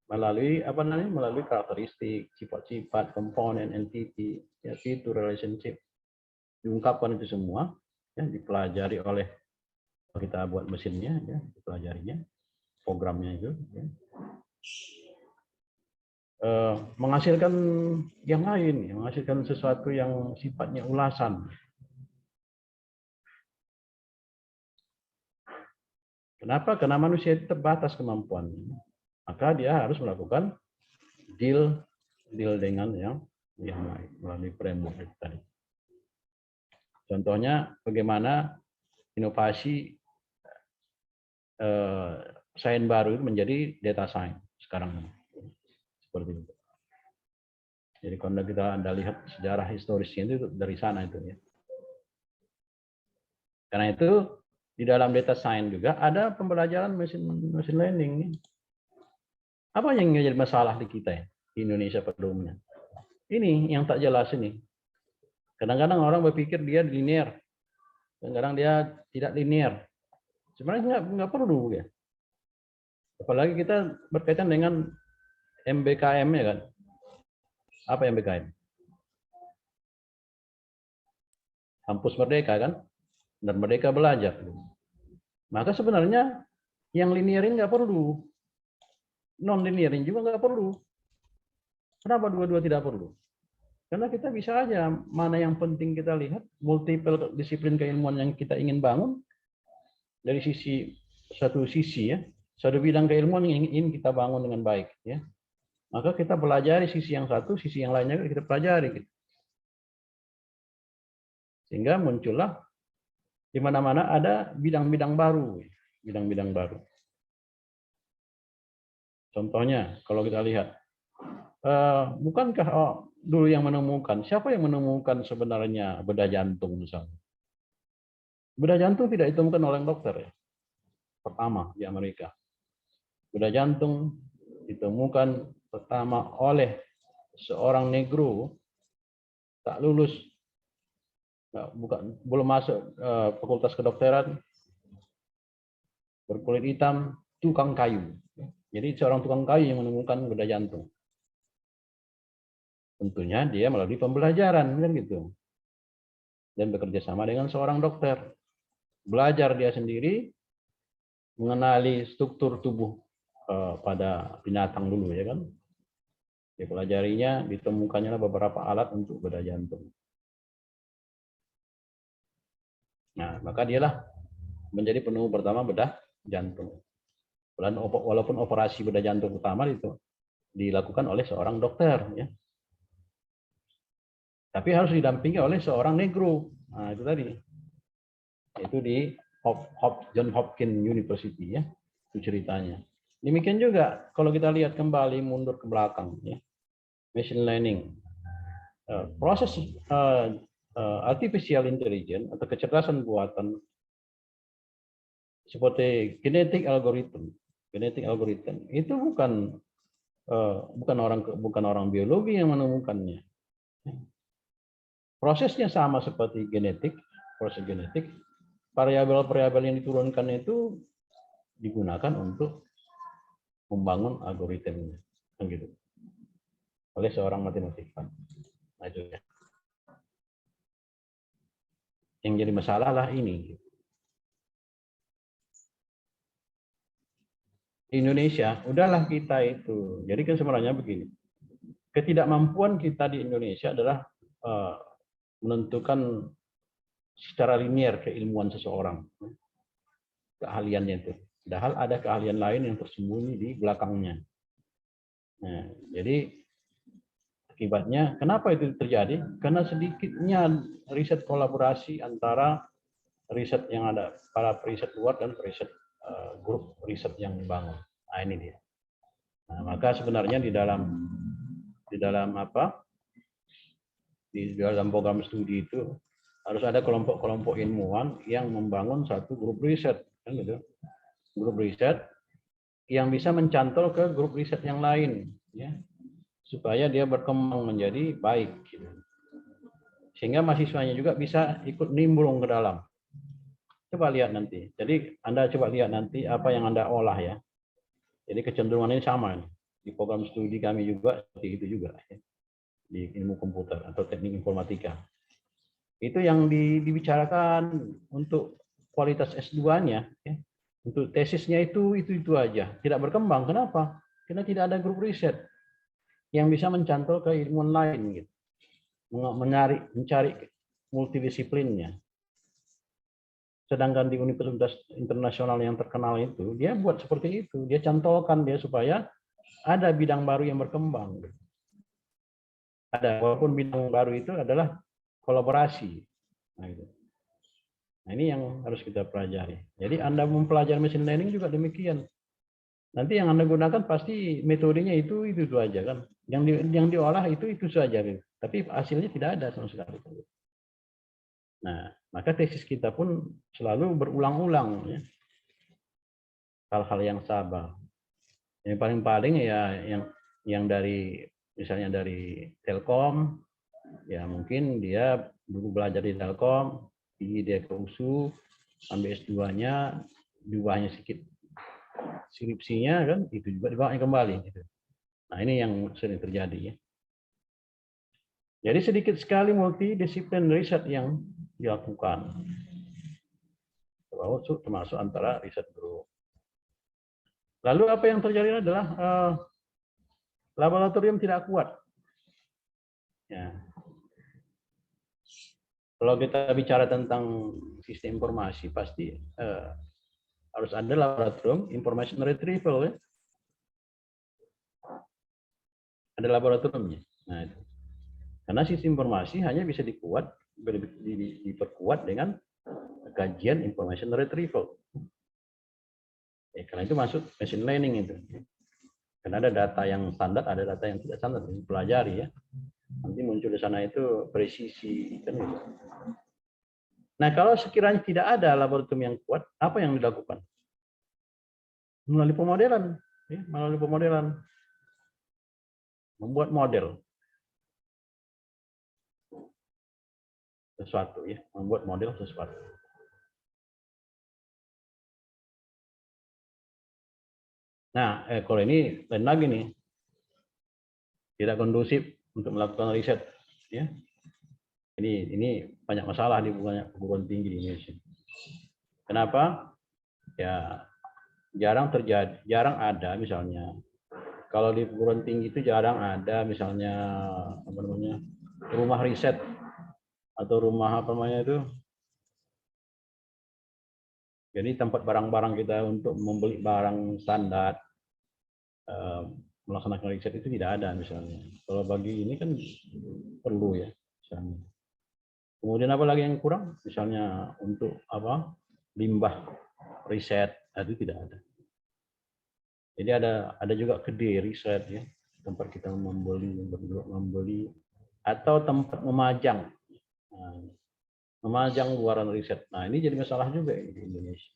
melalui apa namanya? Melalui karakteristik, sifat-sifat, komponen, entity, ya, fitur, relationship, diungkapkan itu semua, ya, dipelajari oleh kita buat mesinnya, ya, dipelajarinya, programnya itu, ya. Menghasilkan yang lain, ya, menghasilkan sesuatu yang sifatnya ulasan. Kenapa? Karena manusia itu terbatas kemampuannya. Maka dia harus melakukan deal dengan yang lain melalui framework itu tadi. Contohnya bagaimana inovasi sains baru itu menjadi data science sekarang seperti itu. Jadi kalau kita Anda lihat sejarah historisnya itu dari sana itu ya. Karena itu di dalam data science juga ada pembelajaran machine learning. Apa yang menjadi masalah di kita ya, di Indonesia pada umumnya? Ini yang tak jelas ini. Kadang-kadang orang berpikir dia linear, kadang-kadang dia tidak linear. Sebenarnya nggak perlu ya. Apalagi kita berkaitan dengan MBKM ya kan. Apa MBKM? Kampus Merdeka kan, dan Merdeka Belajar. Maka sebenarnya yang linearin nggak perlu, non linearin juga nggak perlu. Kenapa dua-dua tidak perlu? Karena kita bisa aja mana yang penting kita lihat, multiple disiplin keilmuan yang kita ingin bangun dari satu sisi ya, satu bidang keilmuan yang ingin kita bangun dengan baik ya. Maka kita pelajari sisi yang satu, sisi yang lainnya kita pelajari gitu. Sehingga muncullah di mana-mana ada bidang-bidang baru, bidang-bidang baru. Contohnya kalau kita lihat, bukankah dulu yang menemukan, siapa yang menemukan sebenarnya bedah jantung misalnya? Bedah jantung tidak ditemukan oleh dokter ya. Pertama di Amerika. Bedah jantung ditemukan pertama oleh seorang negro tak lulus, belum masuk fakultas kedokteran, berkulit hitam, tukang kayu. Jadi seorang tukang kayu yang menemukan bedah jantung. Tentunya dia melalui pembelajaran kan gitu. Dan bekerja sama dengan seorang dokter. Belajar dia sendiri mengenali struktur tubuh pada binatang dulu ya kan. Dipelajarinya, ditemukannya beberapa alat untuk bedah jantung. Nah, maka dialah menjadi penemu pertama bedah jantung. Walaupun operasi bedah jantung pertama itu dilakukan oleh seorang dokter ya. Tapi harus didampingi oleh seorang negro. Nah, itu tadi. Itu di John Hopkins University ya. Itu ceritanya. Demikian juga kalau kita lihat kembali mundur ke belakang ya. Machine learning. Proses artificial intelligence atau kecerdasan buatan seperti genetic algorithm itu bukan orang biologi yang menemukannya. Prosesnya sama seperti proses genetik, variabel-variabel yang diturunkan itu digunakan untuk membangun algoritmnya, gitu, oleh seorang matematikawan. Nah, itu ya. Yang jadi masalah lah ini. di Indonesia, udahlah kita itu. Jadi kan sebenarnya begini, ketidakmampuan kita di Indonesia adalah menentukan secara linier keilmuan seseorang, keahliannya itu. Padahal ada keahlian lain yang tersembunyi di belakangnya. Nah, jadi akibatnya, kenapa itu terjadi? Karena sedikitnya riset kolaborasi antara riset yang ada, para periset luar dan periset grup riset yang dibangun. Nah, ini dia. Nah, maka sebenarnya di dalam apa? Di dalam program studi itu harus ada kelompok-kelompok ilmuwan yang membangun satu grup riset, kan gitu. Grup riset yang bisa mencantol ke grup riset yang lain, ya, supaya dia berkembang menjadi baik, gitu. Sehingga mahasiswanya juga bisa ikut nimbrung ke dalam. Coba lihat nanti. Jadi Anda coba lihat nanti apa yang Anda olah ya. Jadi kecenderungan ini sama nih. Di program studi kami juga seperti itu juga, ya. Di ilmu komputer atau teknik informatika. Itu yang dibicarakan untuk kualitas S2-nya, ya. Untuk tesisnya itu aja, tidak berkembang. Kenapa? Karena tidak ada grup riset yang bisa mencantol ke ilmuwan lain, gitu. Mencari multidisiplinnya. Sedangkan di universitas internasional yang terkenal itu, dia buat seperti itu, dia cantolkan dia supaya ada bidang baru yang berkembang. Ada, walaupun bidang baru itu adalah kolaborasi. Nah, itu. Nah, ini yang harus kita pelajari. Jadi Anda mempelajari machine learning juga demikian. Nanti yang Anda gunakan pasti metodenya itu aja kan. Yang diolah itu saja gitu. Tapi hasilnya tidak ada sama sekali. Nah, maka tesis kita pun selalu berulang-ulang, ya. Hal-hal yang sama. Yang paling-paling ya yang dari misalnya dari Telkom, ya mungkin dia dulu belajar di Telkom, dia ke USU, ambil S2-nya, diubahnya sedikit skripsinya kan, itu juga dibawanya kembali. Gitu. Nah, ini yang sering terjadi, ya. Jadi sedikit sekali multidisiplin riset yang dilakukan, termasuk antara riset grup. Lalu apa yang terjadi adalah laboratorium tidak kuat. Ya. Kalau kita bicara tentang sistem informasi, pasti harus ada laboratorium information retrieval, ya. Ada laboratoriumnya. Nah, itu. Karena sistem informasi hanya bisa diperkuat dengan kajian information retrieval. Ya, karena itu masuk machine learning itu. Karena ada data yang standar, ada data yang tidak standar, dipelajari, ya. Nanti muncul di sana itu presisi, kan gitu. Nah, kalau sekiranya tidak ada laboratorium yang kuat, apa yang dilakukan? Melalui pemodelan, ya, melalui pemodelan, membuat model sesuatu, ya, membuat model sesuatu. Nah, kalau ini lain lagi nih, tidak kondusif untuk melakukan riset, ya. Ini banyak masalah di perguruan tinggi di Indonesia. Kenapa? Ya, jarang ada misalnya. Kalau di perguruan tinggi itu jarang ada misalnya apa namanya, rumah riset atau rumah apa namanya itu. Jadi tempat barang-barang kita untuk membeli barang standar, melaksanakan riset itu tidak ada misalnya. Kalau bagi ini kan perlu, ya. Misalnya. Kemudian apa lagi yang kurang? Misalnya untuk apa? Limbah riset, itu tidak ada. Jadi ada juga kedai riset, ya, tempat kita membeli atau tempat memajang. Nah, memajang luaran riset. Nah, ini jadi masalah juga di Indonesia.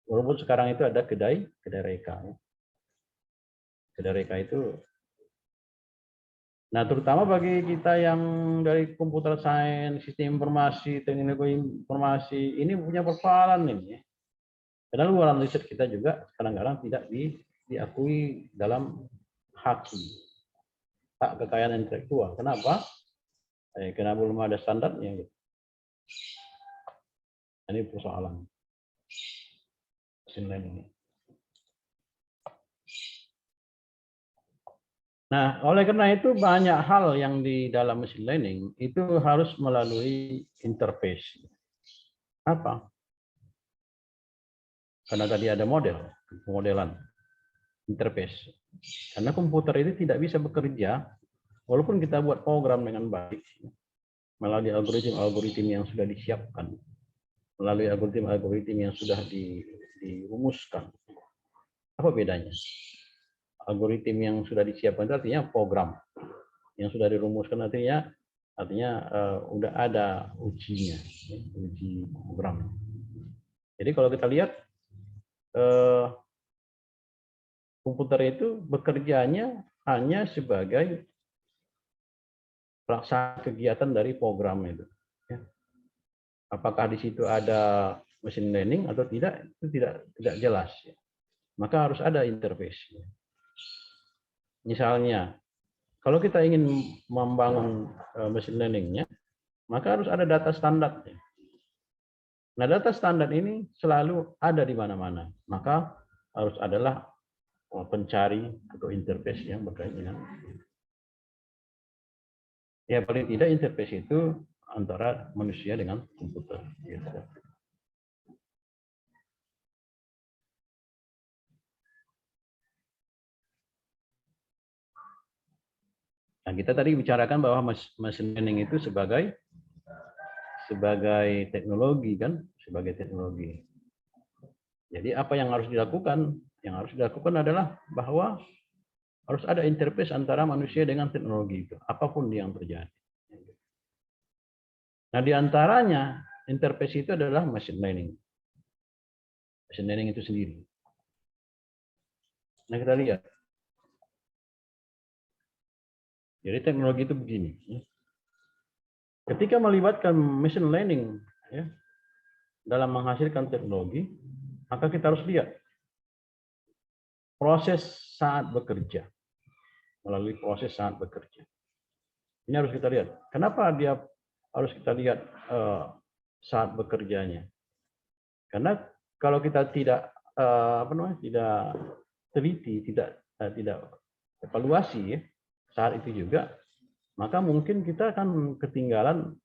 Walaupun sekarang itu ada kedai reka. Ya. Kedai reka itu. Nah, terutama bagi kita yang dari komputer science, sistem informasi, teknologi informasi, ini punya persoalan ini. Ya. Karena luaran riset kita juga kadang-kadang tidak diakui dalam hak kekayaan intelektual. Kenapa? Karena belum ada standarnya. Gitu. Ini persoalan. Ini. Nah, oleh karena itu banyak hal yang di dalam machine learning itu harus melalui interface. Apa? Karena tadi ada modelan, interface. Karena komputer itu tidak bisa bekerja walaupun kita buat program dengan baik melalui algoritma yang sudah disiapkan, melalui algoritma yang sudah dirumuskan. Apa bedanya? Algoritma yang sudah disiapkan itu artinya program, yang sudah dirumuskan artinya udah ada ujinya, uji program. Jadi kalau kita lihat komputer itu bekerjanya hanya sebagai pelaksana kegiatan dari program itu. Apakah di situ ada machine learning atau tidak, itu tidak jelas. Maka harus ada interface. Misalnya, kalau kita ingin membangun machine learning-nya, maka harus ada data standarnya. Nah, data standar ini selalu ada di mana-mana. Maka harus adalah pencari atau interface yang berkaitan dengan. Ya, paling tidak interface itu antara manusia dengan komputer. Nah, kita tadi bicarakan bahwa machine learning itu sebagai teknologi kan, sebagai teknologi. Jadi apa yang harus dilakukan? Yang harus dilakukan adalah bahwa harus ada interface antara manusia dengan teknologi itu, apapun yang terjadi. Nah, di antaranya interface itu adalah machine learning. Machine learning itu sendiri. Nah, kita lihat. Jadi teknologi itu begini. Ketika melibatkan machine learning dalam menghasilkan teknologi, maka kita harus lihat proses saat bekerja. Melalui proses saat bekerja. Ini harus kita lihat. Kenapa dia harus kita lihat saat bekerjanya? Karena kalau kita tidak tidak teliti, tidak evaluasi saat itu juga, maka mungkin kita akan ketinggalan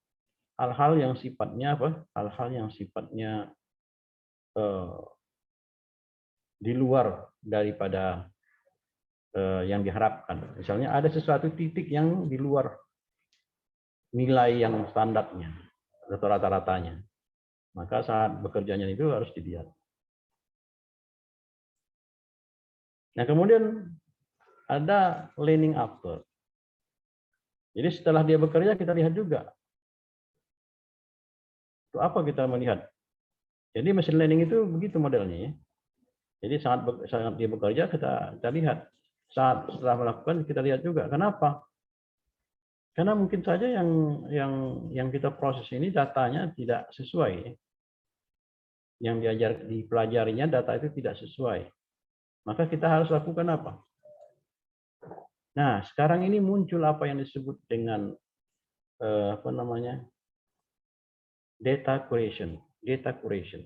hal-hal yang sifatnya hal-hal yang sifatnya di luar daripada yang diharapkan. Misalnya ada sesuatu titik yang di luar nilai yang standarnya atau rata-ratanya, maka saat bekerjanya itu harus dilihat. Nah, kemudian ada learning after. Jadi setelah dia bekerja kita lihat juga. Itu apa kita melihat? Jadi machine learning itu begitu modelnya ya. Jadi saat dia bekerja kita lihat. Saat setelah melakukan kita lihat juga. Kenapa? Karena mungkin saja yang kita proses ini datanya tidak sesuai. Yang dipelajarinya data itu tidak sesuai. Maka kita harus lakukan apa? Nah, sekarang ini muncul apa yang disebut dengan data curation. Data curation.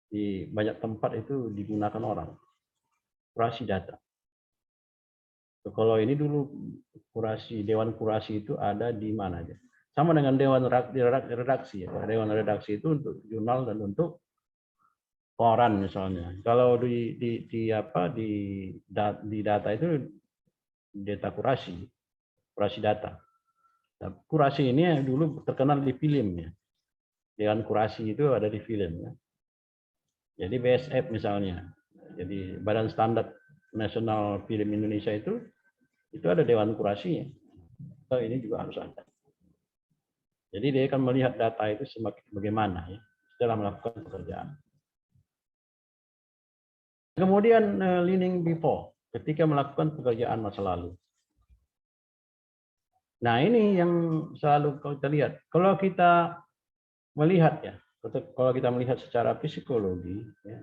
Di banyak tempat itu digunakan orang. Kurasi data. Kalau ini dulu dewan kurasi itu ada di mana aja. Sama dengan dewan redaksi ya. Dewan redaksi itu untuk jurnal dan untuk koran misalnya. Kalau di data itu data kurasi data. Nah, kurasi ini dulu terkenal di film ya. Dewan kurasi itu ada di film ya. Jadi BSF misalnya. Jadi Badan Standar Nasional Film Indonesia itu ada dewan kurasinya. So, ini juga harus ada. Jadi dia akan melihat data itu bagaimana ya setelah melakukan pekerjaan. Kemudian learning before, ketika melakukan pekerjaan masa lalu. Nah, ini yang selalu kita lihat. Kalau kita melihat ya, kalau kita melihat secara psikologi, ya,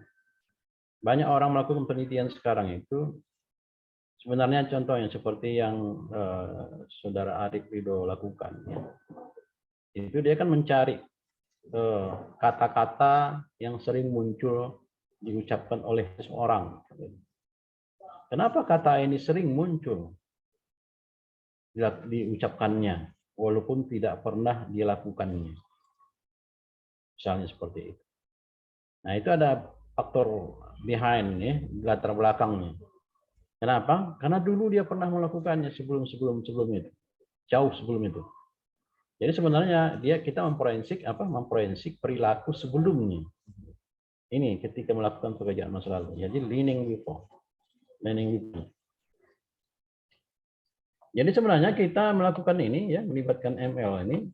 banyak orang melakukan penelitian sekarang itu sebenarnya contohnya seperti yang saudara Arif Ridho lakukan. Ya. Itu dia kan mencari kata-kata yang sering muncul diucapkan oleh seseorang. Kenapa kata ini sering muncul? diucapkannya, walaupun tidak pernah dilakukannya. Misalnya seperti itu. Nah, itu ada faktor behind, ya, latar belakangnya. Kenapa? Karena dulu dia pernah melakukannya sebelum itu, jauh sebelum itu. Jadi sebenarnya kita memforensik perilaku sebelumnya. Ini ketika melakukan pekerjaan masa lalu. Jadi learning before. Jadi sebenarnya kita melakukan ini, ya, melibatkan ML ini,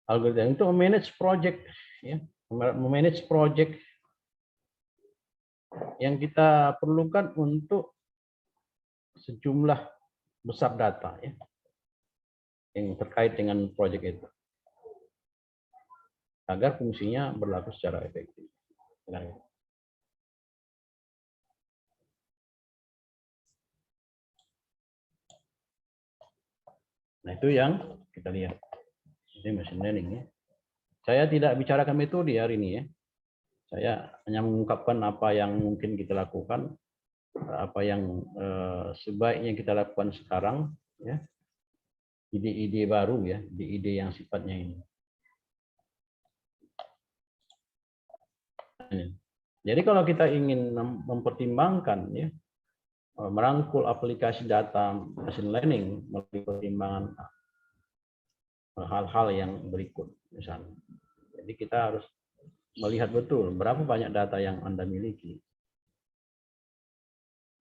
algoritma untuk memanage project, ya, memanage project yang kita perlukan untuk sejumlah besar data, ya, yang terkait dengan project itu, agar fungsinya berlaku secara efektif. Nah, itu yang kita lihat. Ini machine learning, ya. Saya tidak bicarakan metode hari ini, ya. Saya hanya mengungkapkan apa yang mungkin kita lakukan, apa yang sebaiknya kita lakukan sekarang, ya. Ide-ide baru, ya, ide-ide yang sifatnya ini. Jadi kalau kita ingin mempertimbangkan, ya, merangkul aplikasi data machine learning melalui pertimbangan hal-hal yang berikut, misalnya. Jadi kita harus melihat betul berapa banyak data yang Anda miliki.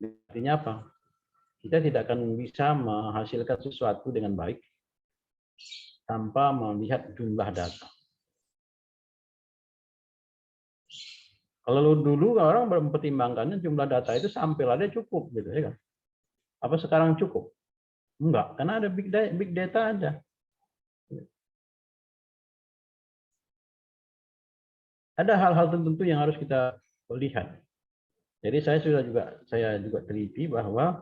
Artinya apa? Kita tidak akan bisa menghasilkan sesuatu dengan baik tanpa melihat jumlah data. Kalau dulu orang mempertimbangkannya jumlah data itu sampai ada cukup, gitu, ya kan? Apa sekarang cukup? Enggak, karena ada big data ada. Ada hal-hal tertentu yang harus kita lihat. Jadi saya juga teliti bahwa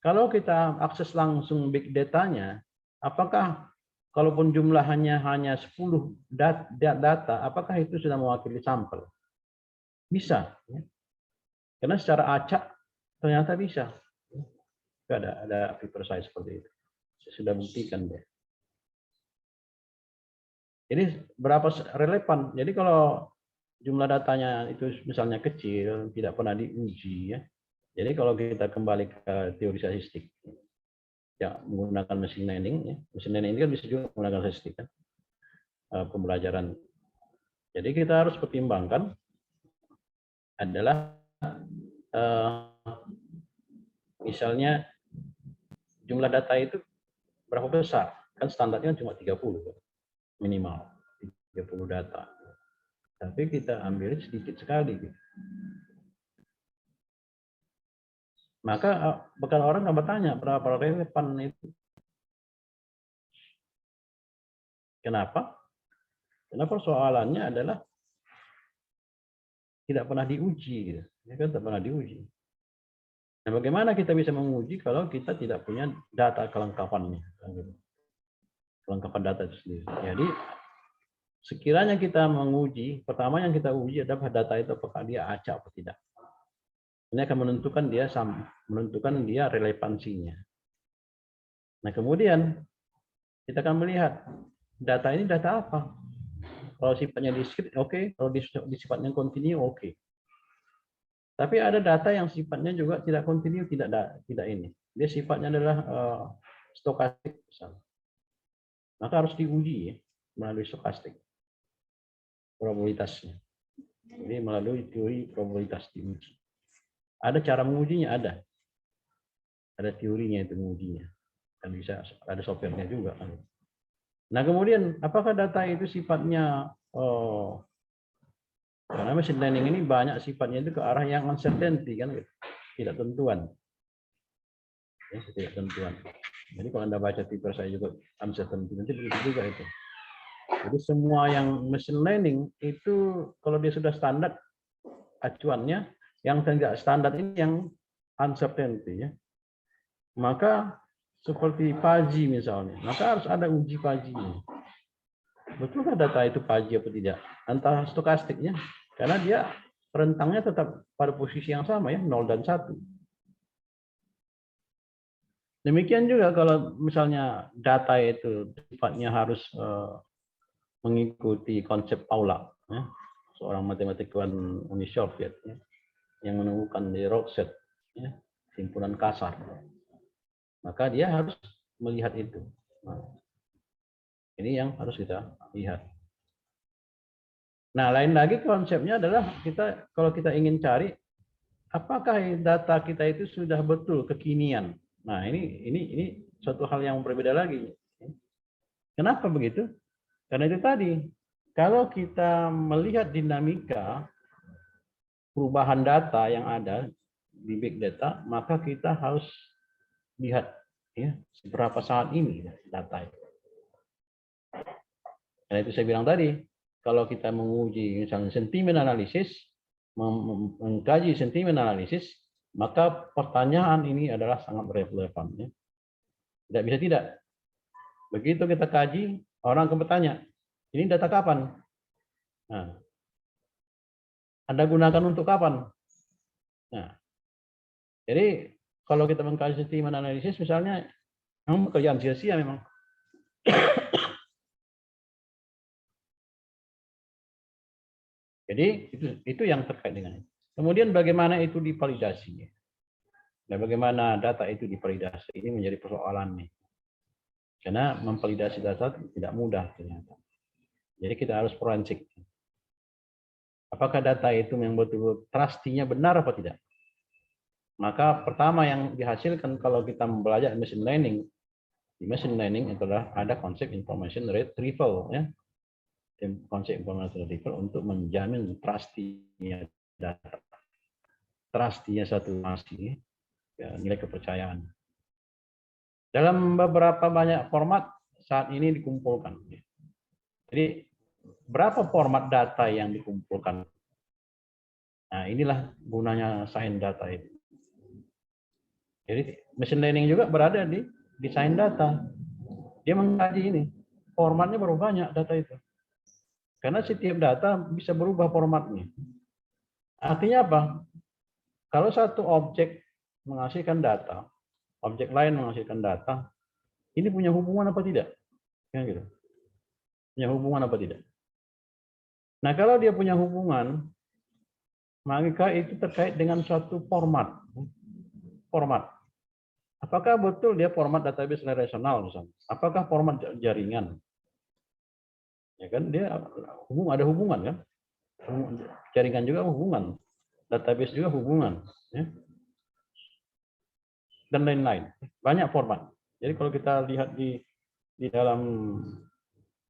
kalau kita akses langsung big datanya, apakah kalaupun jumlahnya hanya 10 data, apakah itu sudah mewakili sampel? Bisa, ya. Karena secara acak ternyata bisa. Ada paper saya seperti itu. Saya sudah buktikan deh. Jadi berapa relevan? Jadi kalau jumlah datanya itu misalnya kecil, tidak pernah diuji, ya. Jadi kalau kita kembali ke teori statistik, ya, menggunakan machine learning, ya. Machine learning ini kan bisa juga menggunakan statistik, kan, pembelajaran. Jadi kita harus pertimbangkan adalah misalnya jumlah data itu berapa besar? Kan standarnya cuma 30 minimal, 30 data. Tapi kita ambil sedikit sekali, gitu. Maka bakal orang akan bertanya berapa relevan itu. Kenapa? Karena persoalannya adalah tidak pernah diuji, gitu. Ya kan, tidak pernah diuji. Nah, bagaimana kita bisa menguji kalau kita tidak punya data kelengkapannya? Kelengkapan data itu sendiri. Jadi, sekiranya kita menguji, pertama yang kita uji adalah data itu apakah dia acak atau tidak. Ini akan menentukan dia relevansinya. Nah, kemudian kita akan melihat data ini data apa. Kalau sifatnya discrete, oke. Kalau sifatnya kontinu, oke. Tapi ada data yang sifatnya juga tidak kontinu, tidak ini. Dia sifatnya adalah stokastik, misalnya. Maka harus diuji, ya, melalui stokastik probabilitasnya. Jadi melalui teori probabilitas diuji. Ada cara mengujinya, ada teorinya itu mengujinya. Dan bisa ada softwarenya juga, kan. Nah, kemudian apakah data itu sifatnya karena machine learning ini banyak sifatnya itu ke arah yang uncertainty, kan, tidak tentuan. Ya, tidak tentuan. Jadi kalau Anda baca paper saya juga uncertainty, nanti begitu juga itu. Jadi semua yang machine learning itu kalau dia sudah standar acuannya, yang tidak standar ini yang uncertainty, ya. Maka seperti Fuzzy misalnya, maka harus ada uji Fuzzy-nya. Betulkah data itu Fuzzy atau tidak? Antara stokastiknya, karena dia rentangnya tetap pada posisi yang sama, ya, 0 dan 1. Demikian juga kalau misalnya data itu sifatnya harus mengikuti konsep Paula, ya, seorang matematikawan Uni Soviet, ya, yang menemukan di Rorschach, ya, simpulan kasar, maka dia harus melihat itu. Nah, ini yang harus kita lihat. Nah, lain lagi konsepnya adalah kalau kita ingin cari apakah data kita itu sudah betul kekinian. Nah, ini suatu hal yang berbeda lagi. Kenapa begitu? Karena itu tadi, kalau kita melihat dinamika perubahan data yang ada di big data, maka kita harus lihat ya seberapa saat ini data itu. Karena itu saya bilang tadi, kalau kita menguji misalnya sentimen analisis, mengkaji sentimen analisis, maka pertanyaan ini adalah sangat relevan. Ya. Tidak bisa tidak. Begitu kita kaji, orang akan bertanya, ini data kapan? Nah, Anda gunakan untuk kapan? Nah, jadi kalau kita mengkaji sentimen analisis, misalnya, memang pekerjaan sia-sia memang. Jadi itu yang terkait dengan itu. Kemudian bagaimana itu divalidasi? Dan bagaimana data itu divalidasi? Ini menjadi persoalan nih. Karena memvalidasi data tidak mudah ternyata. Jadi kita harus forensik. Apakah data itu yang betul-betul trust-nya benar apa tidak? Maka pertama yang dihasilkan kalau kita belajar machine learning, di machine learning adalah ada konsep information retrieval, ya. Konsep information retrieval untuk menjamin trust-nya data, trust-nya satu informasi, ya, nilai kepercayaan. Dalam beberapa banyak format saat ini dikumpulkan. Jadi berapa format data yang dikumpulkan? Nah, inilah gunanya sains data itu. Jadi machine learning juga berada di sains data. Dia mengkaji ini. Formatnya baru banyak data itu. Karena setiap data bisa berubah formatnya. Artinya apa? Kalau satu objek menghasilkan data, objek lain menghasilkan data, ini punya hubungan apa tidak? Ya, gitu. Punya hubungan apa tidak? Nah, kalau dia punya hubungan, maka itu terkait dengan suatu format. Format. Apakah betul dia format database relasional misalnya? Apakah format jaringan? Ya kan dia ada hubungan kan? Jaringan juga hubungan, database juga hubungan, ya. Dan lain-lain. Banyak format. Jadi kalau kita lihat di dalam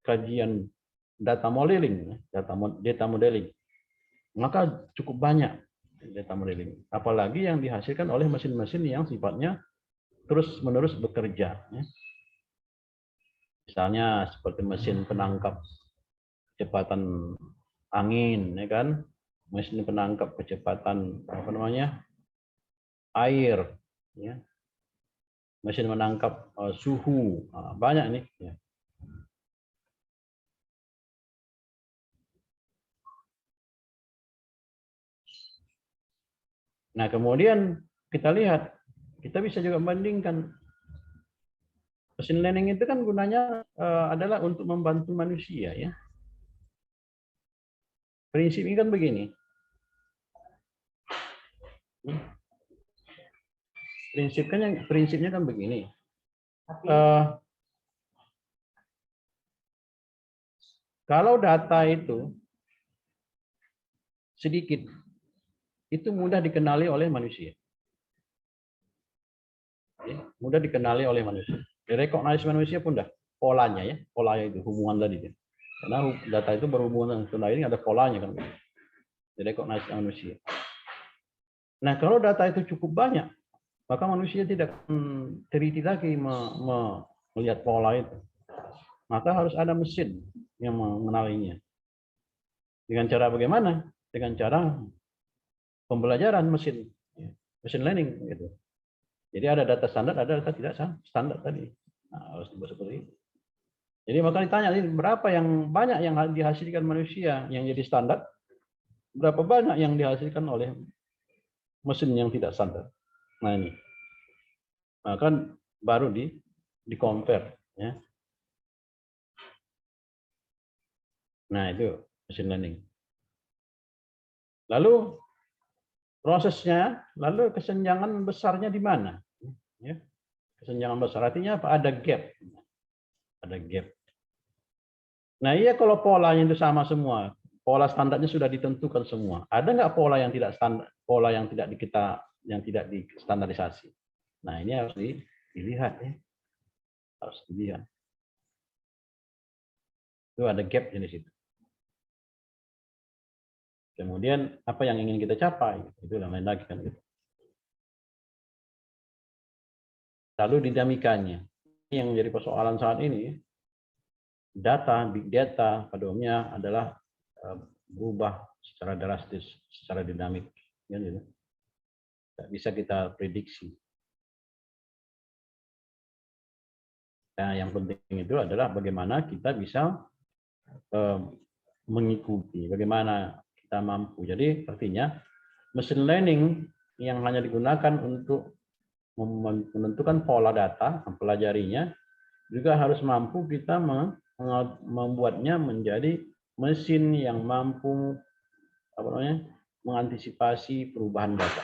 kajian data modeling, data modeling, maka cukup banyak data modeling. Apalagi yang dihasilkan oleh mesin-mesin yang sifatnya terus-menerus bekerja. Ya. Misalnya seperti mesin penangkap kecepatan angin, ya kan? Mesin penangkap kecepatan air, ya. Mesin menangkap suhu, banyak nih. Ya. Nah kemudian kita lihat, kita bisa juga membandingkan. Machine learning itu kan gunanya adalah untuk membantu manusia, ya. Prinsipnya kan begini. Prinsipnya kan begini. Kalau data itu sedikit, itu mudah dikenali oleh manusia. Ya, mudah dikenali oleh manusia. Direkognize manusia pun dah polanya, ya, polanya itu hubungan tadi. Ya. Karena data itu berhubungan dengan ini ada polanya kan. Direkognize manusia. Nah kalau data itu cukup banyak, maka manusia tidak teliti lagi melihat pola itu. Maka harus ada mesin yang mengenalinya. Dengan cara bagaimana? Dengan cara pembelajaran mesin learning gitu. Jadi ada data standar, ada data tidak standar tadi. Nah, harus dibuat seperti itu. Jadi maka ditanya berapa yang banyak yang dihasilkan manusia yang jadi standar, berapa banyak yang dihasilkan oleh mesin yang tidak standar. Nah ini. Nah, kan baru di compare, ya. Nah, itu machine learning. Lalu prosesnya, lalu kesenjangan besarnya di mana? Ya. Kesenjangan besar artinya apa? Ada gap. Ada gap. Nah, iya kalau polanya itu sama semua, pola standarnya sudah ditentukan semua. Ada nggak pola yang tidak standar, pola yang tidak distandarisasi? Nah, ini harus dilihat, ya. Harus dilihat. Itu ada gap di situ. Kemudian apa yang ingin kita capai? Itu yang lain lagi kan gitu. Lalu dinamikanya. Ini yang menjadi persoalan saat ini. Data, big data pada umumnya adalah berubah secara drastis, secara dinamik. Ya, gitu. Tidak bisa kita prediksi. Nah, yang penting itu adalah bagaimana kita bisa mengikuti, bagaimana kita mampu. Jadi artinya machine learning yang hanya digunakan untuk menentukan pola data, mempelajarinya, juga harus mampu kita membuatnya menjadi mesin yang mampu mengantisipasi perubahan data,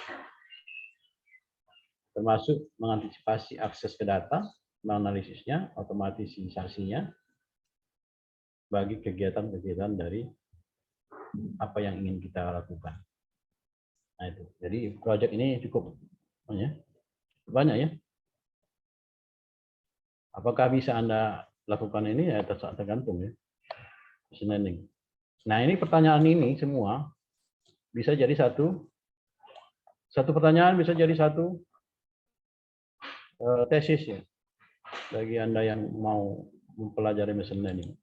termasuk mengantisipasi akses ke data, menganalisisnya, otomatisasinya bagi kegiatan-kegiatan dari apa yang ingin kita lakukan. Nah, itu. Jadi proyek ini cukup banyak, ya. Apakah bisa Anda lakukan ini? Ya, tergantung, ya. Machine learning. Nah, ini pertanyaan ini semua bisa jadi satu pertanyaan bisa jadi satu tesis, ya, bagi Anda yang mau mempelajari machine learning.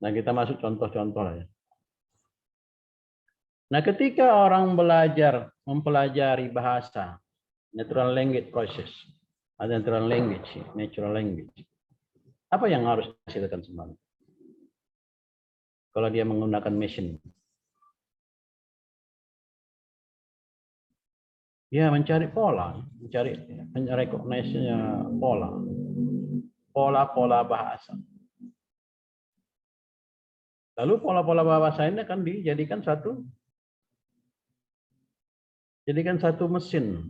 Nah, kita masuk contoh-contoh lah, ya. Nah, ketika orang mempelajari bahasa, natural language process, atau natural language, apa yang harus dihasilkan sebenarnya? Kalau dia menggunakan machine, ya mencari pola, mencari recognition-nya pola bahasa. Lalu pola-pola bahasa ini akan dijadikan satu mesin,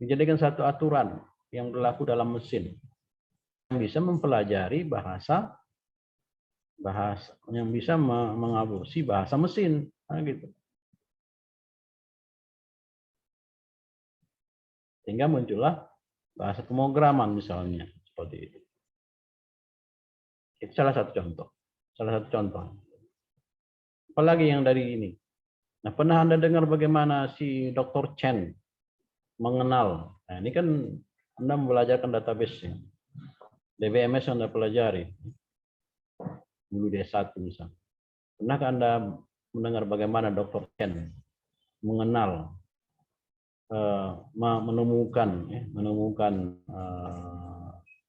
dijadikan satu aturan yang berlaku dalam mesin yang bisa mempelajari bahasa yang bisa mengabusi bahasa mesin, gitu. Sehingga muncullah bahasa pemrograman misalnya seperti itu. Itu salah satu contoh. Apalagi yang dari ini. Nah, pernah Anda dengar bagaimana si Dr. Chen mengenal? Nah, ini kan Anda membelajarkan database-nya. DBMS yang Anda pelajari. Dulu D1 misalnya. Pernahkah Anda mendengar bagaimana Dr. Chen mengenal, menemukan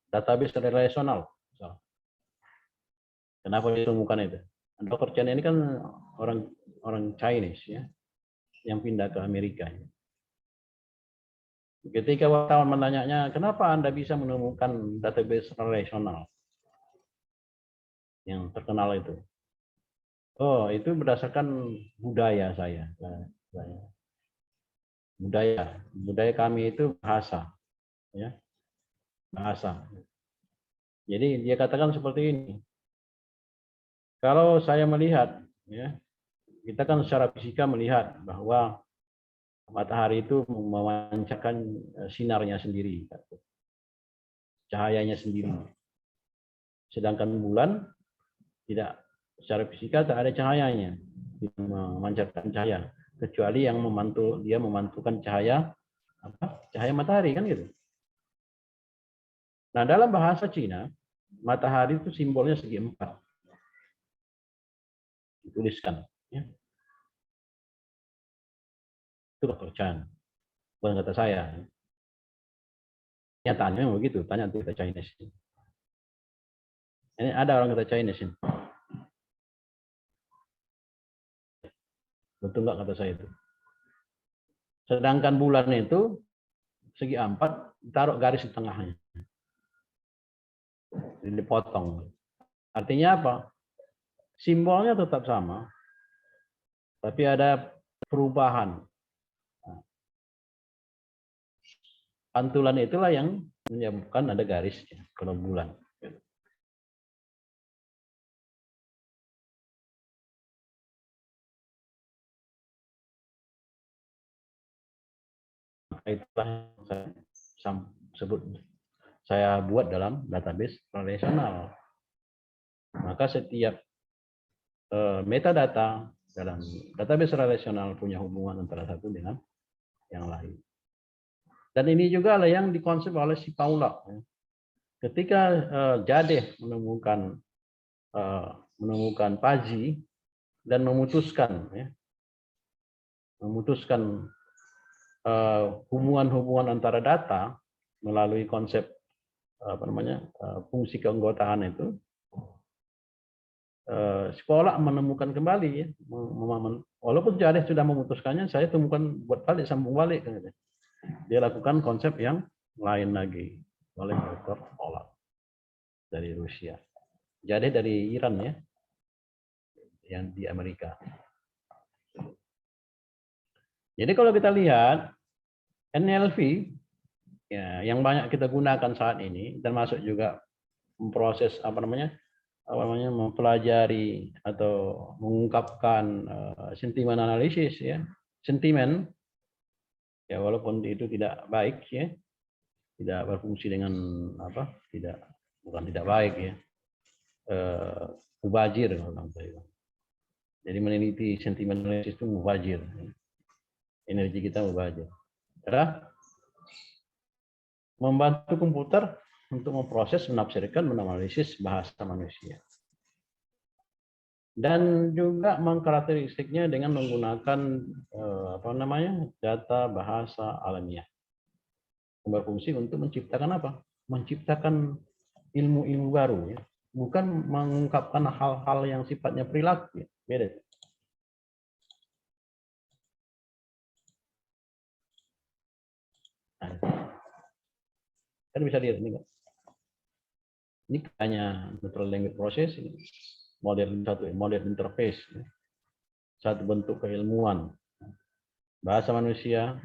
database relasional? Kenapa ditemukan itu? Dr. Chen ini kan orang Chinese, ya, yang pindah ke Amerika. Ketika wartawan menanyanya, kenapa Anda bisa menemukan database relasional yang terkenal itu? Oh, itu berdasarkan budaya saya. Budaya kami itu bahasa, ya, bahasa. Jadi dia katakan seperti ini. Kalau saya melihat, ya, kita kan secara fisika melihat bahwa matahari itu memancarkan sinarnya sendiri, cahayanya sendiri. Sedangkan bulan tidak, secara fisika tak ada cahayanya, memancarkan cahaya, kecuali yang dia memantulkan cahaya matahari, kan gitu. Nah, dalam bahasa Cina, matahari itu simbolnya segi empat. Dituliskan, ya. Itu Dr. Chan, bukan kata saya. Nyatanya memang begitu, tanya kita Chinese. Ini ada orang kata Chinese ini. Betul nggak kata saya itu? Sedangkan bulan itu segi 4, taruh garis di tengahnya. Dipotong. Artinya apa? Simbolnya tetap sama, tapi ada perubahan. Pantulan itulah yang menyebabkan ada garisnya kalau bulan. Itulah yang saya buat dalam database relasional. Maka setiap metadata dalam database relasional punya hubungan antara satu dengan yang lain. Dan ini juga lah yang dikonsep oleh si Paula. Ketika Jadeh menemukan Paji dan memutuskan hubungan-hubungan antara data melalui konsep fungsi keanggotaan itu, sekolah menemukan kembali ya, walaupun Jadeh sudah memutuskannya, saya temukan buat balik, sambung balik. Dia lakukan konsep yang lain lagi oleh Dr. Pollack dari Rusia. Jadeh dari Iran ya, yang di Amerika. Jadi kalau kita lihat NLP ya, yang banyak kita gunakan saat ini, termasuk juga memproses mempelajari atau mengungkapkan sentimen analisis ya, sentimen ya, walaupun itu tidak baik ya, tidak berfungsi dengan bukan tidak baik ya, mubazir kalau saya. Jadi meneliti sentimen analisis itu mubazir, energi kita mubazir. Adalah membantu komputer untuk memproses, menafsirkan, menganalisis bahasa manusia. Dan juga mengkarakteristiknya dengan menggunakan data bahasa alamiah. Berfungsi untuk menciptakan apa? Menciptakan ilmu-ilmu baru ya. Bukan mengungkapkan hal-hal yang sifatnya perilaku ya. Beda. Kan bisa lihat ini kan. Ini hanya natural language processing, model interface, satu bentuk keilmuan bahasa manusia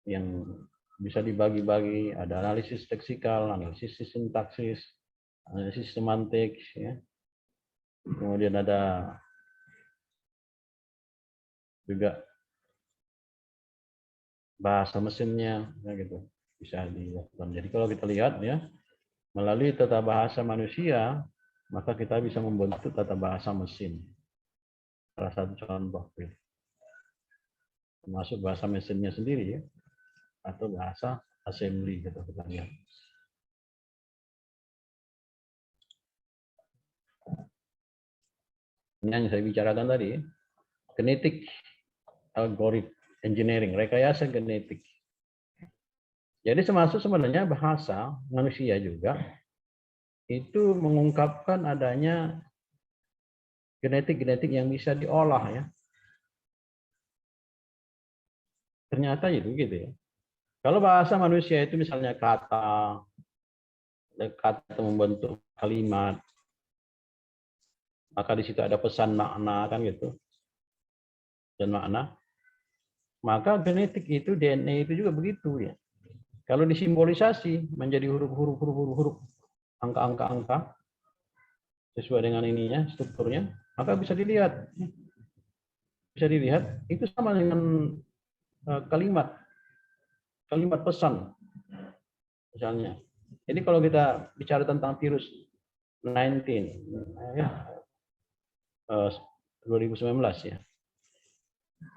yang bisa dibagi-bagi, ada analisis leksikal, analisis sintaksis, analisis semantik, ya. Kemudian ada juga bahasa mesinnya, ya gitu, bisa dilakukan. Jadi kalau kita lihat ya, melalui tata bahasa manusia, maka kita bisa membentuk tata bahasa mesin. Salah satu contoh, termasuk bahasa mesinnya sendiri ya, atau bahasa assembly gitu kita lihat. Ini yang saya bicarakan tadi, genetik algoritma engineering, rekayasa genetik. Jadi termasuk sebenarnya bahasa manusia juga itu mengungkapkan adanya genetik-genetik yang bisa diolah ya. Ternyata itu gitu ya. Kalau bahasa manusia itu misalnya kata membentuk kalimat, maka di situ ada pesan makna kan gitu, dan makna. Maka genetik itu, DNA itu juga begitu ya. Kalau disimbolisasi menjadi huruf, angka sesuai dengan ininya, strukturnya, maka bisa dilihat itu sama dengan kalimat pesan misalnya. Jadi kalau kita bicara tentang virus 19 ya, 2019 ya,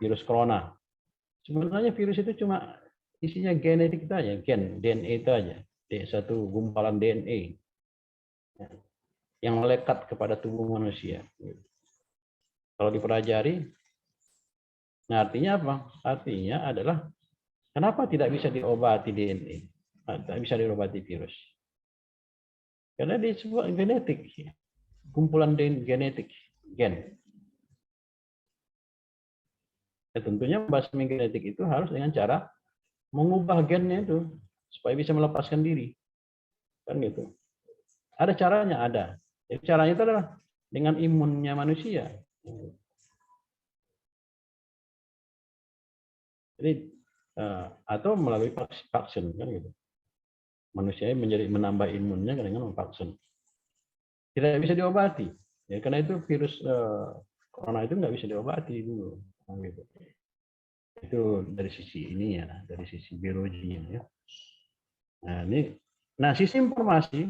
virus corona. Sebenarnya virus itu cuma isinya genetik itu aja, gen, DNA itu aja, satu gumpalan DNA yang melekat kepada tubuh manusia. Kalau dipelajari, nah artinya apa? Artinya adalah kenapa tidak bisa diobati DNA, tidak bisa diobati virus? Karena dia sebuah genetik, kumpulan genetik, gen. Ya, tentunya membasmi genetik itu harus dengan cara mengubah gennya itu supaya bisa melepaskan diri, kan gitu. Ada caranya, ada. Jadi caranya itu adalah dengan imunnya manusia. Jadi atau melalui vaksin, kan gitu. Manusia menjadi menambah imunnya dengan vaksin. Tidak bisa diobati, ya karena itu virus corona itu nggak bisa diobati dulu, gitu. Itu dari sisi ini ya, dari sisi biologinya ya. Nah sisi informasi,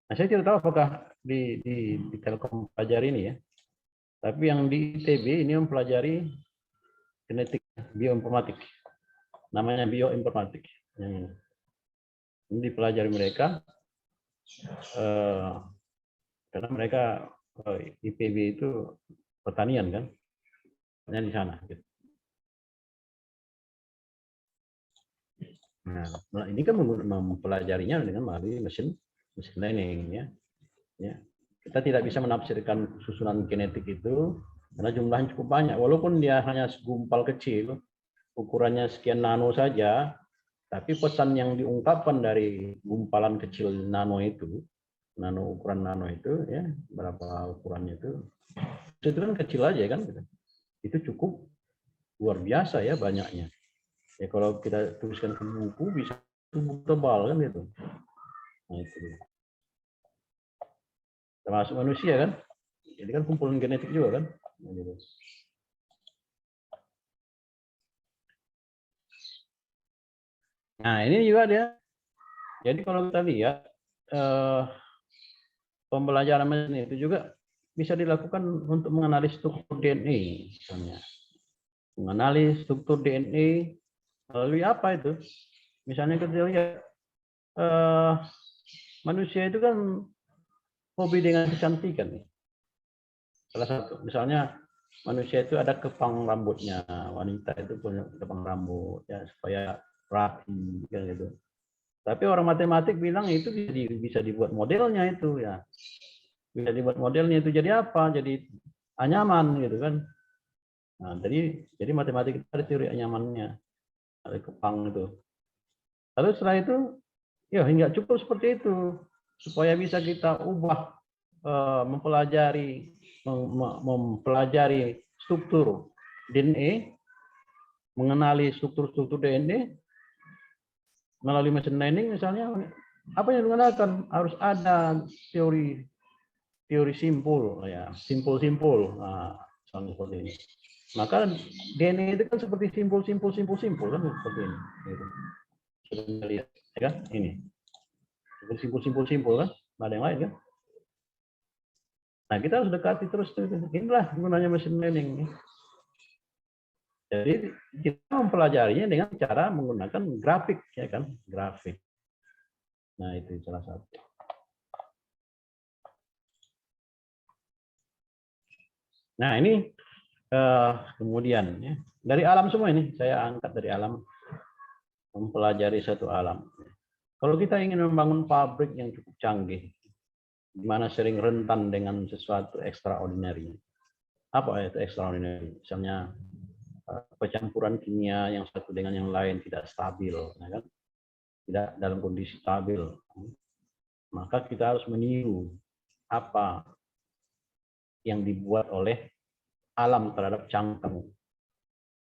nah saya tidak tahu apakah di Telkom pelajari ini ya, tapi yang di ITB ini mempelajari genetik bioinformatik, namanya bioinformatik. Ini dipelajari mereka karena mereka IPB itu pertanian kan, hanya di sana. Gitu. Nah, ini kan mempelajarinya dengan melalui mesin learning ya. Kita tidak bisa menafsirkan susunan genetik itu karena jumlahnya cukup banyak. Walaupun dia hanya segumpal kecil, ukurannya sekian nano saja, tapi pesan yang diungkapkan dari gumpalan kecil nano itu, ukuran nano itu, ya berapa ukurannya itu kan kecil aja kan, itu cukup luar biasa ya banyaknya. Ya kalau kita tuliskan ke buku bisa buku tebal kan gitu. Nah itu termasuk manusia kan, jadi kan kumpulan genetik juga kan. Nah, gitu. Nah ini juga dia. Jadi kalau kita lihat pembelajaran mesin itu juga bisa dilakukan untuk menganalisis struktur DNA, misalnya. Menganalisis struktur DNA melalui apa itu? Misalnya kita lihat manusia itu kan hobi dengan kecantikan. Salah satu, misalnya manusia itu ada kepang rambutnya, wanita itu punya kepang rambut ya supaya rapi kan gitu. Tapi orang matematik bilang itu bisa dibuat modelnya itu ya. Bisa dibuat modelnya itu jadi apa? Jadi anyaman gitu kan. Nah, jadi matematik itu ada teori anyamannya, ada kepang itu. Lalu setelah itu, ya hingga cukup seperti itu supaya bisa kita ubah mempelajari struktur DNA, mengenali struktur DNA melalui machine learning misalnya. Apa yang digunakan? Harus ada teori simpul ya, simpul. Nah, seperti ini. Maka DNA itu kan seperti simpul kan seperti ini. Gitu. Sudah lihat, ya kan? Ini seperti simpul kan? Ada yang lain kan? Nah kita harus dekati terus. Inilah gunanya machine learning. Jadi kita mempelajarinya dengan cara menggunakan grafik, ya kan? Grafik. Nah itu salah satu. Nah ini kemudian ya, dari alam semua ini saya angkat dari alam, mempelajari satu alam. Kalau kita ingin membangun pabrik yang cukup canggih, di mana sering rentan dengan sesuatu extraordinary. Apa itu extraordinary? Misalnya percampuran kimia yang satu dengan yang lain tidak stabil, ya kan? Tidak dalam kondisi stabil. Maka kita harus meniru apa yang dibuat oleh alam terhadap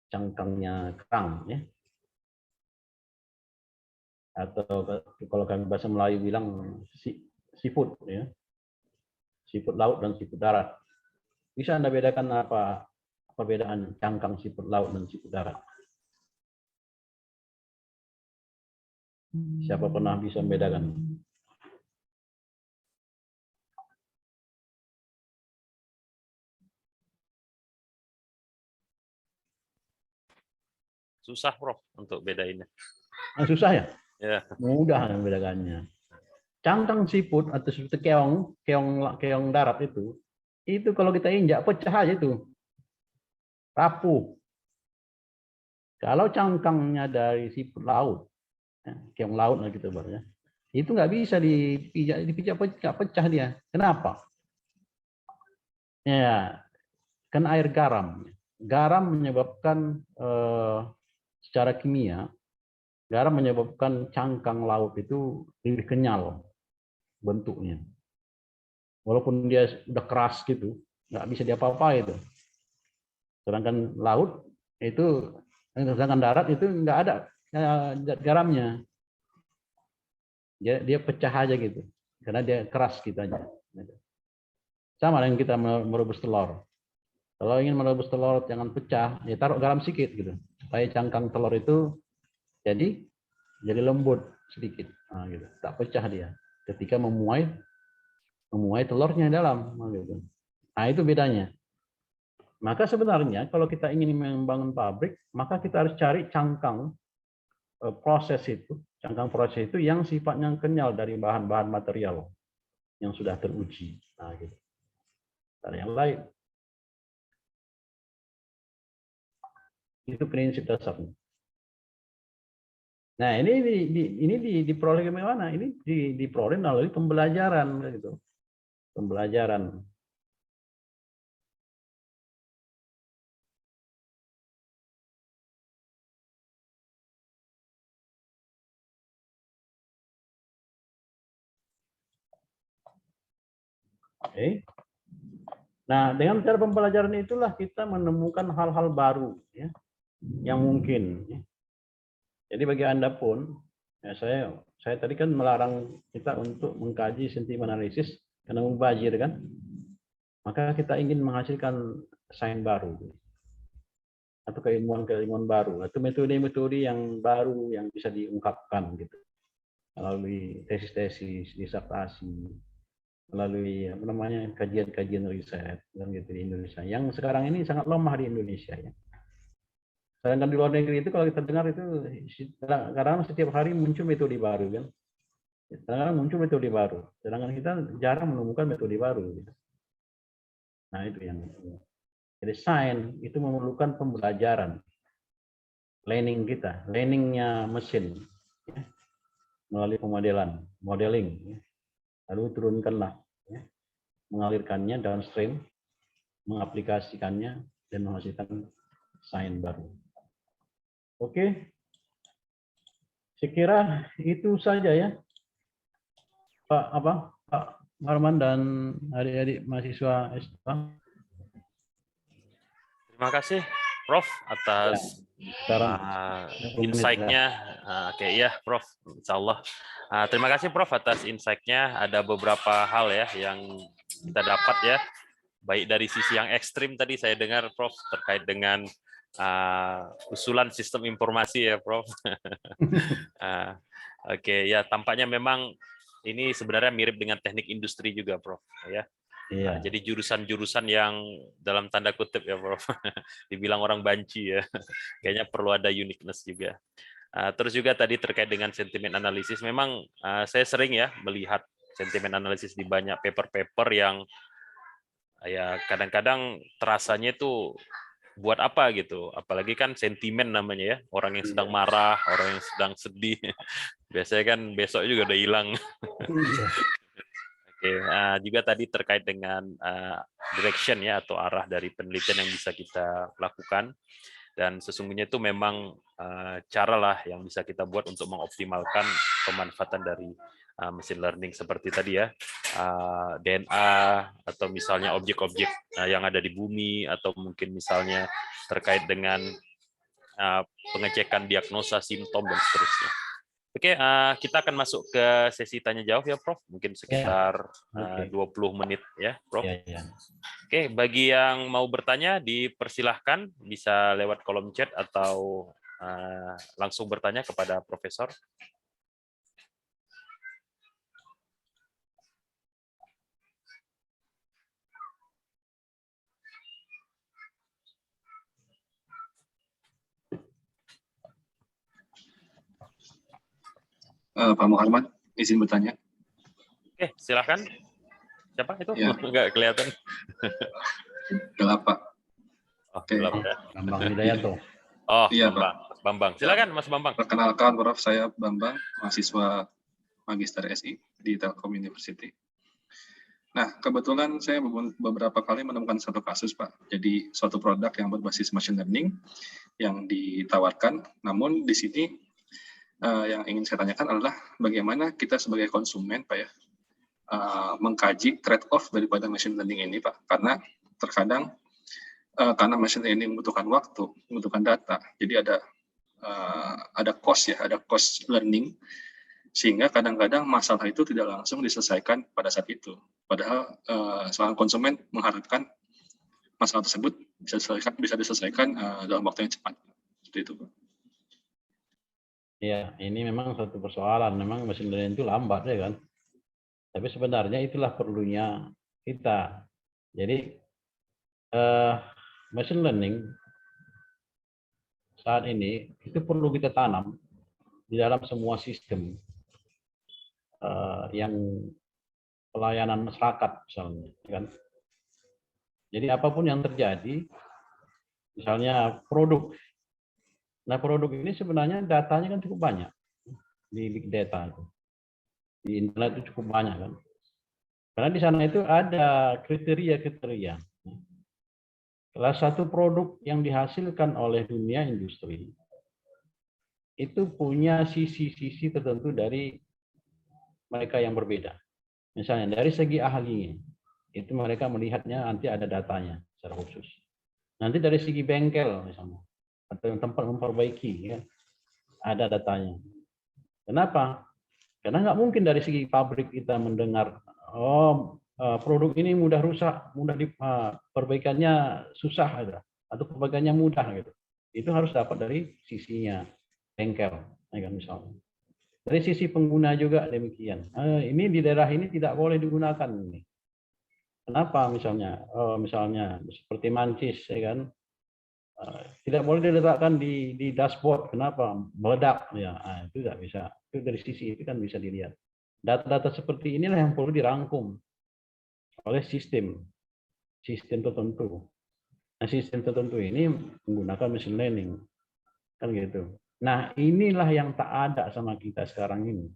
cangkangnya kerang, ya. Atau kalau kami bahasa Melayu bilang seafood, ya. Seafood laut dan seafood darat. Bisa Anda bedakan apa perbedaan cangkang seafood laut dan seafood darat? Siapa pernah bisa membedakan? Susah, Prof, untuk bedainnya. Susah ya? Ya. Mudah membedakannya. Cangkang seafood atau seperti keong darat itu kalau kita injak pecah aja itu, rapuh. Kalau cangkangnya dari seafood laut, keong laut lah gitu ya, itu nggak bisa dipijak pecah dia. Kenapa? Ya, kan air garam. Garam menyebabkan secara kimia, garam menyebabkan cangkang laut itu lebih kenyal bentuknya. Walaupun dia udah keras gitu, nggak bisa diapa-apa itu. Sedangkan laut itu, sedangkan darat itu nggak ada garamnya. Dia pecah aja gitu, karena dia keras gitu aja. Sama dengan kita merebus telur. Kalau ingin merebus telur jangan pecah, ya taruh garam sedikit gitu, supaya cangkang telur itu jadi lembut sedikit, nah, gitu. Tak pecah dia. Ketika memuai telurnya dalam, gitu. Nah itu bedanya. Maka sebenarnya kalau kita ingin membangun pabrik, maka kita harus cari cangkang proses itu yang sifatnya kenyal dari bahan-bahan material yang sudah teruji. Nah, gitu. Ada yang lain. Itu prinsip dasarnya. Nah, ini diperoleh bagaimana? Ini diperoleh melalui pembelajaran, gitu. Pembelajaran. Oke. Nah, dengan cara pembelajaran itulah kita menemukan hal-hal baru, ya, yang mungkin. Ya. Jadi bagi Anda pun, ya saya tadi kan melarang kita untuk mengkaji sentimen analisis karena mubazir kan. Maka kita ingin menghasilkan sains baru atau keilmuan baru atau metode-metode yang baru yang bisa diungkapkan gitu melalui tesis-tesis, disertasi, melalui kajian-kajian riset dan gitu di Indonesia yang sekarang ini sangat lemah di Indonesia ya. Sedangkan di luar negeri itu kalau kita dengar itu kadang setiap hari muncul metode baru kan. Kadang muncul metode baru. Sedangkan kita jarang menemukan metode baru. Gitu. Nah itu yang. Jadi sains itu memerlukan pembelajaran, learningnya mesin, ya, melalui modeling, ya. Lalu turunkanlah, ya, mengalirkannya downstream, mengaplikasikannya dan menghasilkan sains baru. Oke, saya kira itu saja ya, Pak Arman dan adik-adik mahasiswa S2. Terima kasih, Prof, atas insight-nya. Oke, ya, Prof. Insya Allah. Terima kasih, Prof, atas insight-nya. Ada beberapa hal ya yang kita dapat ya, baik dari sisi yang ekstrim tadi saya dengar, Prof, terkait dengan usulan sistem informasi ya, Prof. Oke, ya tampaknya memang ini sebenarnya mirip dengan teknik industri juga, Prof. Ya. Iya. Jadi jurusan-jurusan yang dalam tanda kutip ya, Prof. Dibilang orang banci ya. Kayaknya perlu ada uniqueness juga. Terus juga tadi terkait dengan sentimen analisis, memang saya sering ya melihat sentimen analisis di banyak paper-paper yang ya kadang-kadang terasanya itu buat apa gitu. Apalagi kan sentimen namanya ya, orang yang sedang marah, orang yang sedang sedih. Biasanya kan besok juga udah hilang. Oke, juga tadi terkait dengan direction ya atau arah dari penelitian yang bisa kita lakukan, dan sesungguhnya itu memang cara lah yang bisa kita buat untuk mengoptimalkan pemanfaatan dari machine learning seperti tadi ya, DNA atau misalnya objek-objek yang ada di bumi, atau mungkin misalnya terkait dengan pengecekan diagnosa simptom dan seterusnya. Oke, kita akan masuk ke sesi tanya jawab ya, Prof. Mungkin sekitar 20 menit ya, Prof. Oke, bagi yang mau bertanya dipersilahkan bisa lewat kolom chat atau langsung bertanya kepada Profesor. Pak Muhammad, izin bertanya. Oke, silakan. Siapa itu? Ya. Enggak kelihatan. Gelap, Pak. Oh, gelap ya. Bambang Widayanto. Oh, iya, Bambang. Pak. Mas Bambang. Silakan, Mas Bambang. Perkenalkan, Prof. Saya Bambang, mahasiswa Magister SI di Telkom University. Nah, kebetulan saya beberapa kali menemukan satu kasus, Pak. Jadi suatu produk yang berbasis machine learning yang ditawarkan, namun di sini yang ingin saya tanyakan adalah bagaimana kita sebagai konsumen, Pak ya, mengkaji trade-off daripada machine learning ini, Pak. Karena terkadang karena machine learning membutuhkan waktu, membutuhkan data, jadi ada cost ya, ada cost learning, sehingga kadang-kadang masalah itu tidak langsung diselesaikan pada saat itu. Padahal seorang konsumen mengharapkan masalah tersebut bisa diselesaikan dalam waktu yang cepat. Seperti itu, Pak. Ya, ini memang satu persoalan. Memang mesin learning itu lambat ya kan. Tapi sebenarnya itulah perlunya kita. Jadi machine learning saat ini itu perlu kita tanam di dalam semua sistem yang pelayanan masyarakat misalnya, kan? Jadi apapun yang terjadi, misalnya produk. Nah, produk ini sebenarnya datanya kan cukup banyak di big data itu. Di internet itu cukup banyak kan. Karena di sana itu ada kriteria-kriteria. Salah satu produk yang dihasilkan oleh dunia industri itu punya sisi-sisi tertentu dari mereka yang berbeda. Misalnya dari segi ahlinya, itu mereka melihatnya nanti ada datanya secara khusus. Nanti dari segi bengkel misalnya, atau tempat memperbaiki, ya, ada datanya. Kenapa? Karena nggak mungkin dari segi pabrik kita mendengar, produk ini mudah rusak, mudah perbaikannya susah, atau perbaikannya mudah gitu. Itu harus dapat dari sisinya bengkel, ya kan, misalnya. Dari sisi pengguna juga demikian. Ini di daerah ini tidak boleh digunakan ini. Kenapa misalnya? Misalnya seperti mancis, ya kan? Tidak boleh diletakkan di dashboard. Kenapa? Meledak, ya. Itu tidak bisa. Itu dari sisi itu kan bisa dilihat. Data-data seperti inilah yang perlu dirangkum oleh sistem tertentu. Nah, sistem tertentu ini menggunakan machine learning, kan gitu. Nah, inilah yang tak ada sama kita sekarang ini.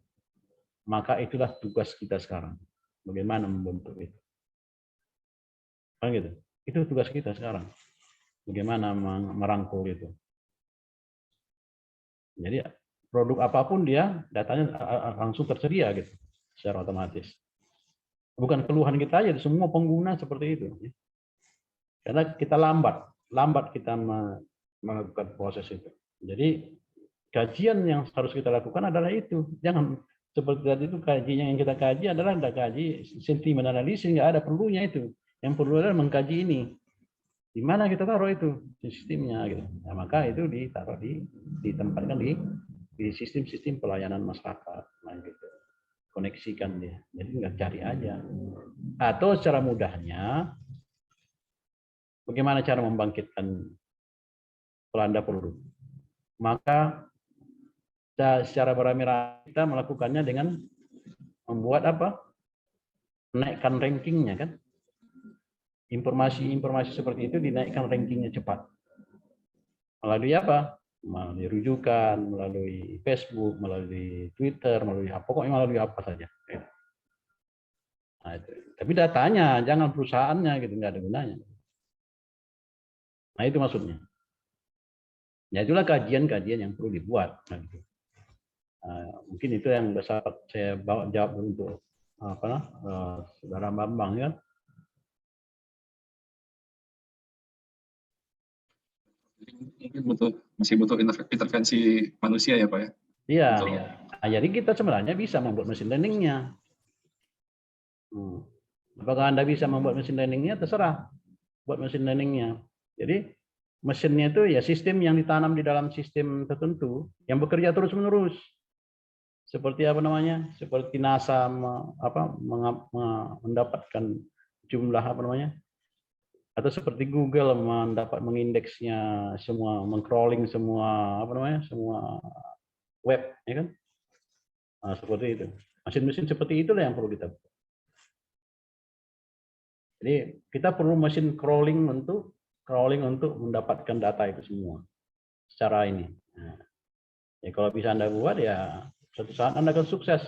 Maka itulah tugas kita sekarang. Bagaimana membentuk itu. Kan gitu. Itu tugas kita sekarang. Bagaimana merangkul itu. Jadi produk apapun dia datanya langsung tersedia gitu secara otomatis. Bukan keluhan kita aja, semua pengguna seperti itu. Karena kita lambat kita melakukan proses itu. Jadi kajian yang harus kita lakukan adalah itu. Jangan seperti tadi itu kajian yang kita kaji adalah kaji sentimen analisis, nggak ada perlunya itu. Yang perlu adalah mengkaji ini. Di mana kita taruh itu sistemnya gitu. Nah, maka itu ditaruh ditempatkan di sistem-sistem pelayanan masyarakat. Nah, gitu. Koneksikan dia. Jadi nggak cari aja. Atau secara mudahnya bagaimana cara membangkitkan pelanda produk? Maka secara beramai-ramai kita melakukannya dengan membuat apa? Menaikkan rankingnya kan? Informasi-informasi seperti itu dinaikkan rankingnya cepat. Melalui apa? Melalui rujukan, melalui Facebook, melalui Twitter, melalui apa? Pokoknya melalui apa saja. Nah, itu. Tapi datanya, jangan perusahaannya gitu, nggak ada gunanya. Nah, itu maksudnya. Ya itulah kajian-kajian yang perlu dibuat. Mungkin itu yang bisa saya jawab untuk saudara Bambang ya. Mungkin masih butuh intervensi manusia ya, Pak ya? Iya. Nah, jadi kita sebenarnya bisa membuat mesin learning-nya. Apakah Anda bisa membuat mesin learning-nya? Terserah. Buat mesin learning-nya. Jadi mesinnya itu ya sistem yang ditanam di dalam sistem tertentu yang bekerja terus-menerus. Seperti apa namanya? Seperti NASA mendapatkan jumlah apa namanya? Atau seperti Google mengindeksnya semua, mengcrawling semua apa namanya? Semua web, ya kan? Nah, seperti itu. Mesin-mesin seperti itulah yang perlu kita buat. Jadi kita perlu mesin crawling untuk mendapatkan data itu semua secara ini. Nah, ya kalau bisa Anda buat ya suatu saat Anda akan sukses.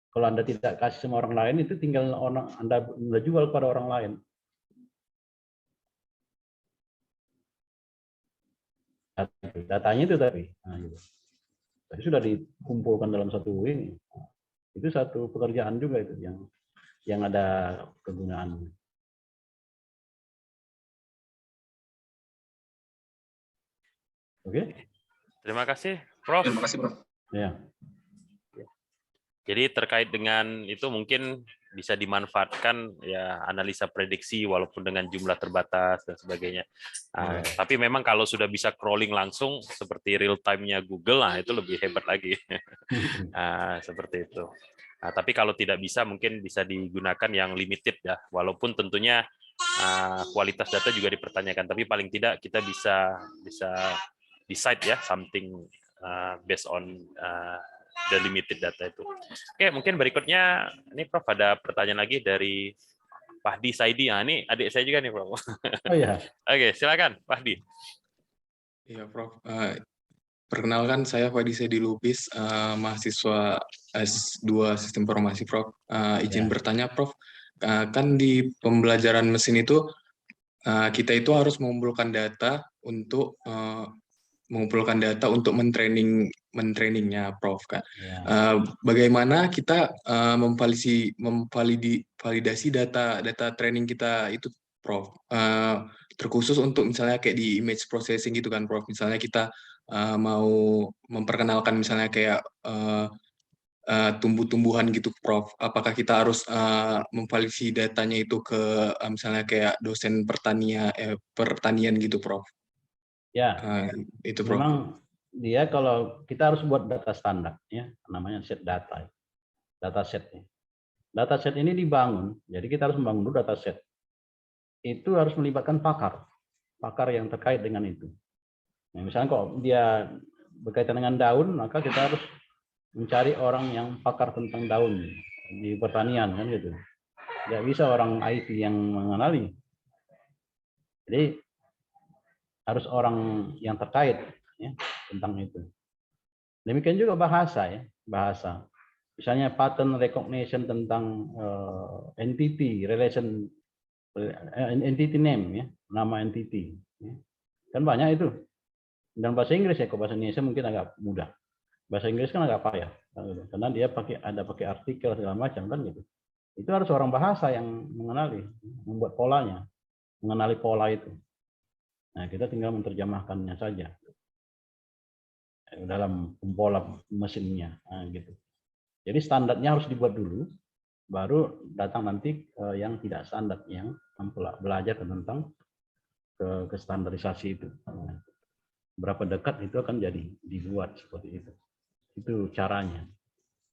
Kalau Anda tidak kasih sama orang lain, itu tinggal Anda jual pada orang lain. Datanya itu tapi, gitu. Tapi sudah dikumpulkan dalam satu ini. Itu satu pekerjaan juga itu yang ada kegunaannya. Oke. Terima kasih, Prof. Terima kasih, Prof. Ya. Jadi terkait dengan itu mungkin bisa dimanfaatkan ya analisa prediksi walaupun dengan jumlah terbatas dan sebagainya. Tapi memang kalau sudah bisa crawling langsung seperti real time-nya Google, nah itu lebih hebat lagi. Seperti itu. Nah, tapi kalau tidak bisa mungkin bisa digunakan yang limited ya, walaupun tentunya kualitas data juga dipertanyakan. Tapi paling tidak kita bisa decide ya something based on the limited data itu. Oke, mungkin berikutnya ini Prof ada pertanyaan lagi dari Fahdi Saidi. Nah, ini adik saya juga nih, Prof. Oh ya. Oke, silakan Fahdi. Iya, Prof. Perkenalkan, saya Fahdi Saidi Lubis, mahasiswa S2 Sistem Informasi, Prof. Izin bertanya, Prof. Kan di pembelajaran mesin itu kita itu harus mengumpulkan data untuk mentrainingnya, Prof. Kan. Bagaimana kita memvalidasi data training kita itu, Prof. Terkhusus untuk misalnya kayak di image processing gitu kan, Prof. Misalnya kita mau memperkenalkan misalnya kayak tumbuh-tumbuhan gitu, Prof. Apakah kita harus memvalidasi datanya itu ke misalnya kayak dosen pertanian gitu, Prof. Ya, itu, Prof. Memang dia kalau kita harus buat data standar, ya, namanya set data, data setnya. Data set ini dibangun, jadi kita harus membangun dulu data set. Itu harus melibatkan pakar yang terkait dengan itu. Nah, misalnya kalau dia berkaitan dengan daun, maka kita harus mencari orang yang pakar tentang daun di pertanian, kan gitu. Tidak bisa orang IT yang mengenali. Jadi harus orang yang terkait ya, tentang itu. Demikian juga bahasa ya, bahasa. Misalnya pattern recognition tentang entity relation, entity name ya, nama entity. Ya. Kan banyak itu. Dan bahasa Inggris ya, kalau bahasa Indonesia mungkin agak mudah. Bahasa Inggris kan agak payah, karena dia pakai artikel segala macam kan gitu. Itu harus orang bahasa yang mengenali, membuat polanya, mengenali pola itu. Nah, kita tinggal menerjemahkannya saja dalam pola mesinnya, nah, gitu. Jadi standarnya harus dibuat dulu, baru datang nanti yang tidak standar, yang belajar tentang kestandarisasi itu. Berapa dekat itu akan jadi dibuat seperti itu. Itu caranya.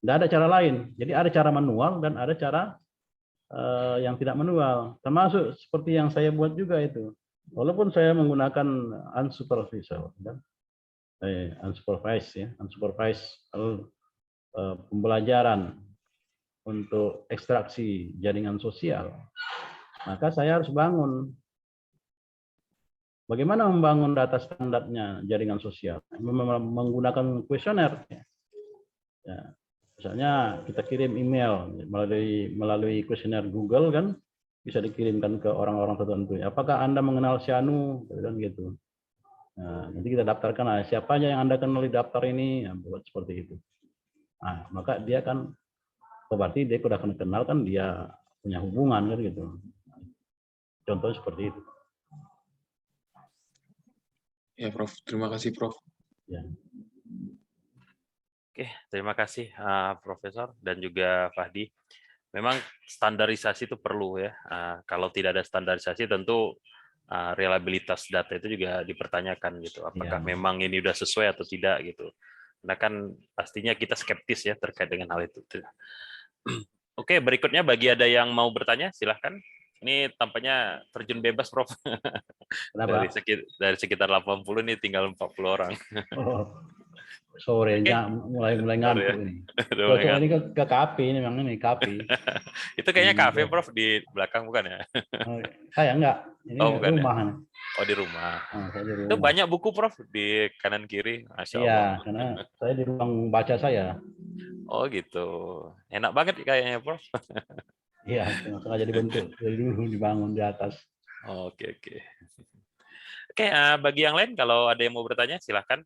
Tidak ada cara lain. Jadi ada cara manual dan ada cara yang tidak manual. Termasuk seperti yang saya buat juga itu. Walaupun saya menggunakan unsupervised pembelajaran untuk ekstraksi jaringan sosial, maka saya harus bangun. Bagaimana membangun data standarnya jaringan sosial? Menggunakan kuesioner. Ya. Misalnya kita kirim email melalui kuesioner Google kan, bisa dikirimkan ke orang-orang tertentu. Apakah Anda mengenal Sianu? Dan gitu. Nah, nanti kita daftarkan siapa aja yang Anda kenal di daftar ini, buat seperti itu. Nah, maka dia kan berarti dia sudah kenal kan, dia punya hubungan kan gitu. Contoh seperti itu. Ya, Prof. Terima kasih, Prof. Ya. Oke, terima kasih Profesor dan juga Fahdi. Memang standarisasi itu perlu ya. Kalau tidak ada standarisasi tentu reliabilitas data itu juga dipertanyakan gitu. Apakah memang ini sudah sesuai atau tidak gitu. Karena kan pastinya kita skeptis ya terkait dengan hal itu. Oke, berikutnya bagi ada yang mau bertanya silahkan. Ini tampaknya terjun bebas, Prof. Kenapa? Dari sekitar 80 ini tinggal 40 orang. sorenya mulai Sore ngantuk ya. ini. Udah Kalau mulai ini ngantuk. ke kafe ini memang ini kafe. Itu kayaknya kafe Iya. Prof di belakang bukan ya? Saya enggak, ini Oh bukan ya? rumah. Oh di rumah. Saya di Itu rumah. banyak buku Prof di kanan kiri, Masya Iya, Allah. karena saya di ruang baca saya. Oh gitu. Enak banget kayaknya Prof. Iya, sengaja dibentuk dari dulu dibangun di atas. Oke oke. Oke, bagi yang lain kalau ada yang mau bertanya silahkan.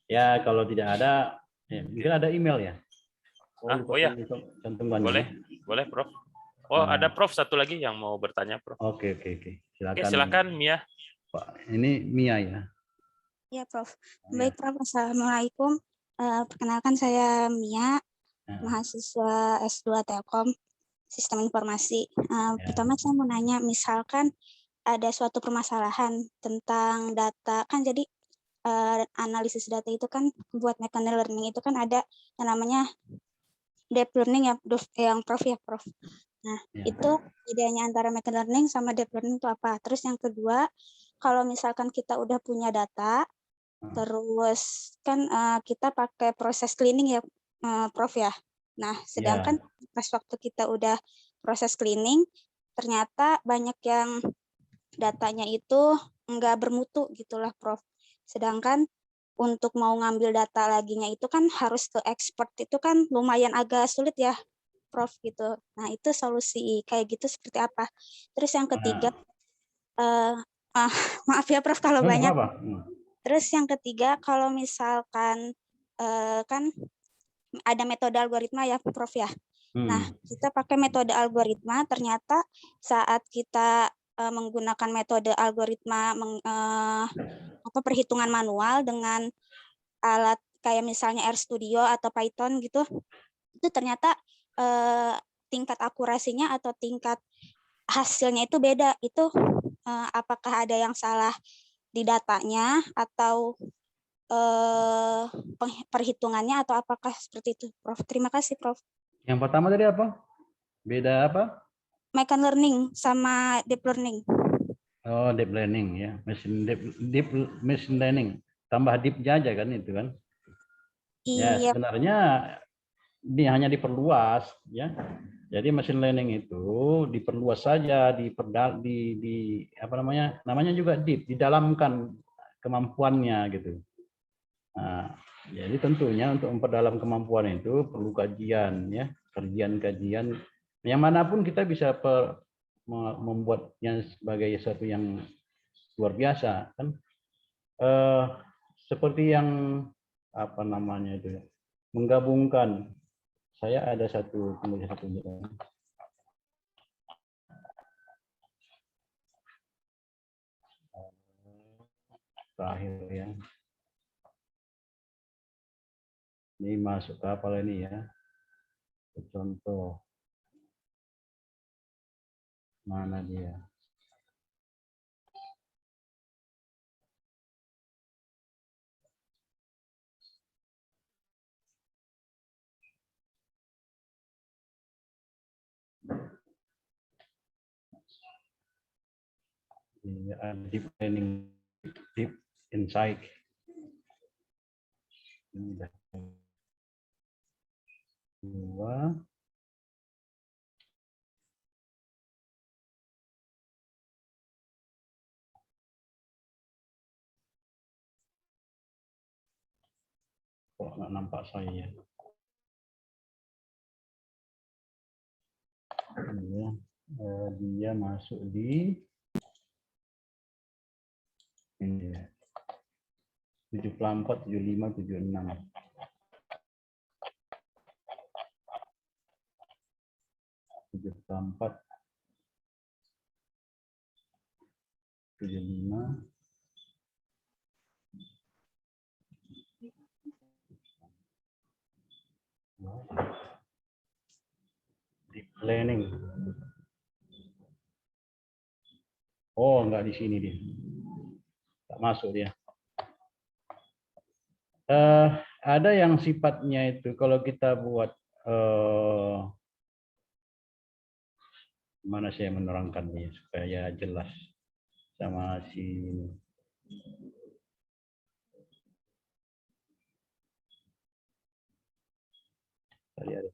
Ya, kalau tidak ada, ya, mungkin ada email ya. Oh ya, Cantumkannya. boleh, boleh Prof. Oh ada Nah, Prof satu lagi yang mau bertanya Prof. oke. Oke, Silakan. silakan Mia. Pak, ini Mia ya. Ya, Prof. Ya. Baik, Prof. Assalamualaikum. Perkenalkan saya Mia, Nah, mahasiswa S2 Telkom, Sistem Informasi. ya. Pertama saya mau nanya, misalkan ada suatu permasalahan tentang data, kan jadi analisis data itu kan buat machine learning itu kan ada yang namanya deep learning ya, yang Prof ya, Prof. Nah, Ya. itu bedanya antara machine learning sama deep learning itu apa? Terus yang kedua, kalau misalkan kita udah punya data, terus kan kita pakai proses cleaning ya, Prof ya. Nah, sedangkan pas waktu kita udah proses cleaning, ternyata banyak yang datanya itu enggak bermutu gitulah, Prof. Sedangkan untuk mau ngambil data laginya itu kan harus ke export, itu kan lumayan agak sulit ya, Prof gitu. Nah, itu solusi kayak gitu seperti apa? Terus yang ketiga, maaf ya Prof kalau banyak. Terus yang ketiga, kalau misalkan kan ada metode algoritma ya, Prof ya. Nah, kita pakai metode algoritma, ternyata saat kita menggunakan metode algoritma perhitungan manual dengan alat kayak misalnya RStudio atau Python gitu, itu ternyata tingkat akurasinya atau tingkat hasilnya itu beda. Itu apakah ada yang salah di datanya atau perhitungannya atau apakah seperti itu, Prof? Terima kasih, Prof. Yang pertama tadi apa? Beda apa? Machine learning sama deep learning. Oh, deep learning ya, deep machine learning. Tambah deep-nya aja kan itu kan? Ya, Iya. sebenarnya ini hanya diperluas ya. Jadi machine learning itu diperluas saja, apa namanya? Namanya juga deep, didalamkan kemampuannya gitu. Nah, jadi tentunya untuk memperdalam kemampuan itu perlu kajian ya, kajian yang manapun kita bisa membuatnya sebagai sesuatu yang luar biasa kan. Seperti yang apa namanya itu ya, menggabungkan. Saya ada satu terakhir ya. Ini masuk kapal ini ya. Contoh. Mana dia? Deep learning, deep insight. Ini dah dua. Kok nggak nampak saya? Dia masuk di ini ya. 74, 75, 76. 74, 75. Deep learning. Oh, enggak di sini dia. Tak masuk dia. Ada yang sifatnya itu kalau kita buat mana saya menerangkannya supaya jelas sama si tadi ada.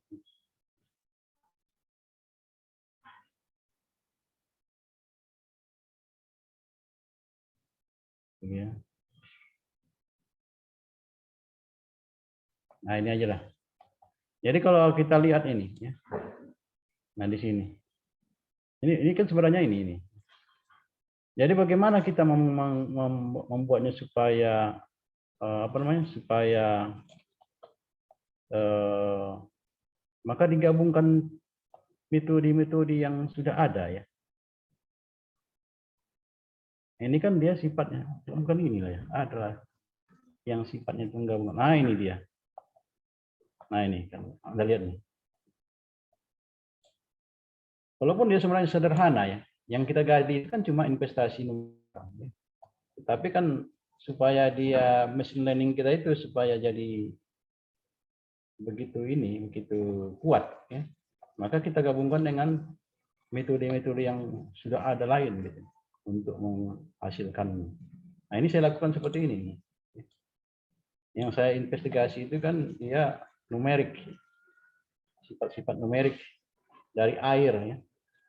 Ya. Nah ini aja lah. Jadi kalau kita lihat ini, ya. Nah di sini, ini kan sebenarnya ini. Jadi bagaimana kita membuatnya supaya apa namanya? Supaya maka digabungkan metode-metode yang sudah ada ya. Ini kan dia sifatnya bukan inilah ya, adalah yang sifatnya penggabungan. Nah ini dia. Nah ini kan Anda lihat nih. Walaupun dia sebenarnya sederhana ya, yang kita gali itu kan cuma investasi numpang. Ya. Tapi kan supaya dia machine learning kita itu supaya jadi begitu kuat ya. Maka kita gabungkan dengan metode-metode yang sudah ada lain gitu untuk menghasilkan. Nah, ini saya lakukan seperti ini. Yang saya investigasi itu kan dia numerik. Sifat-sifat numerik dari air ya.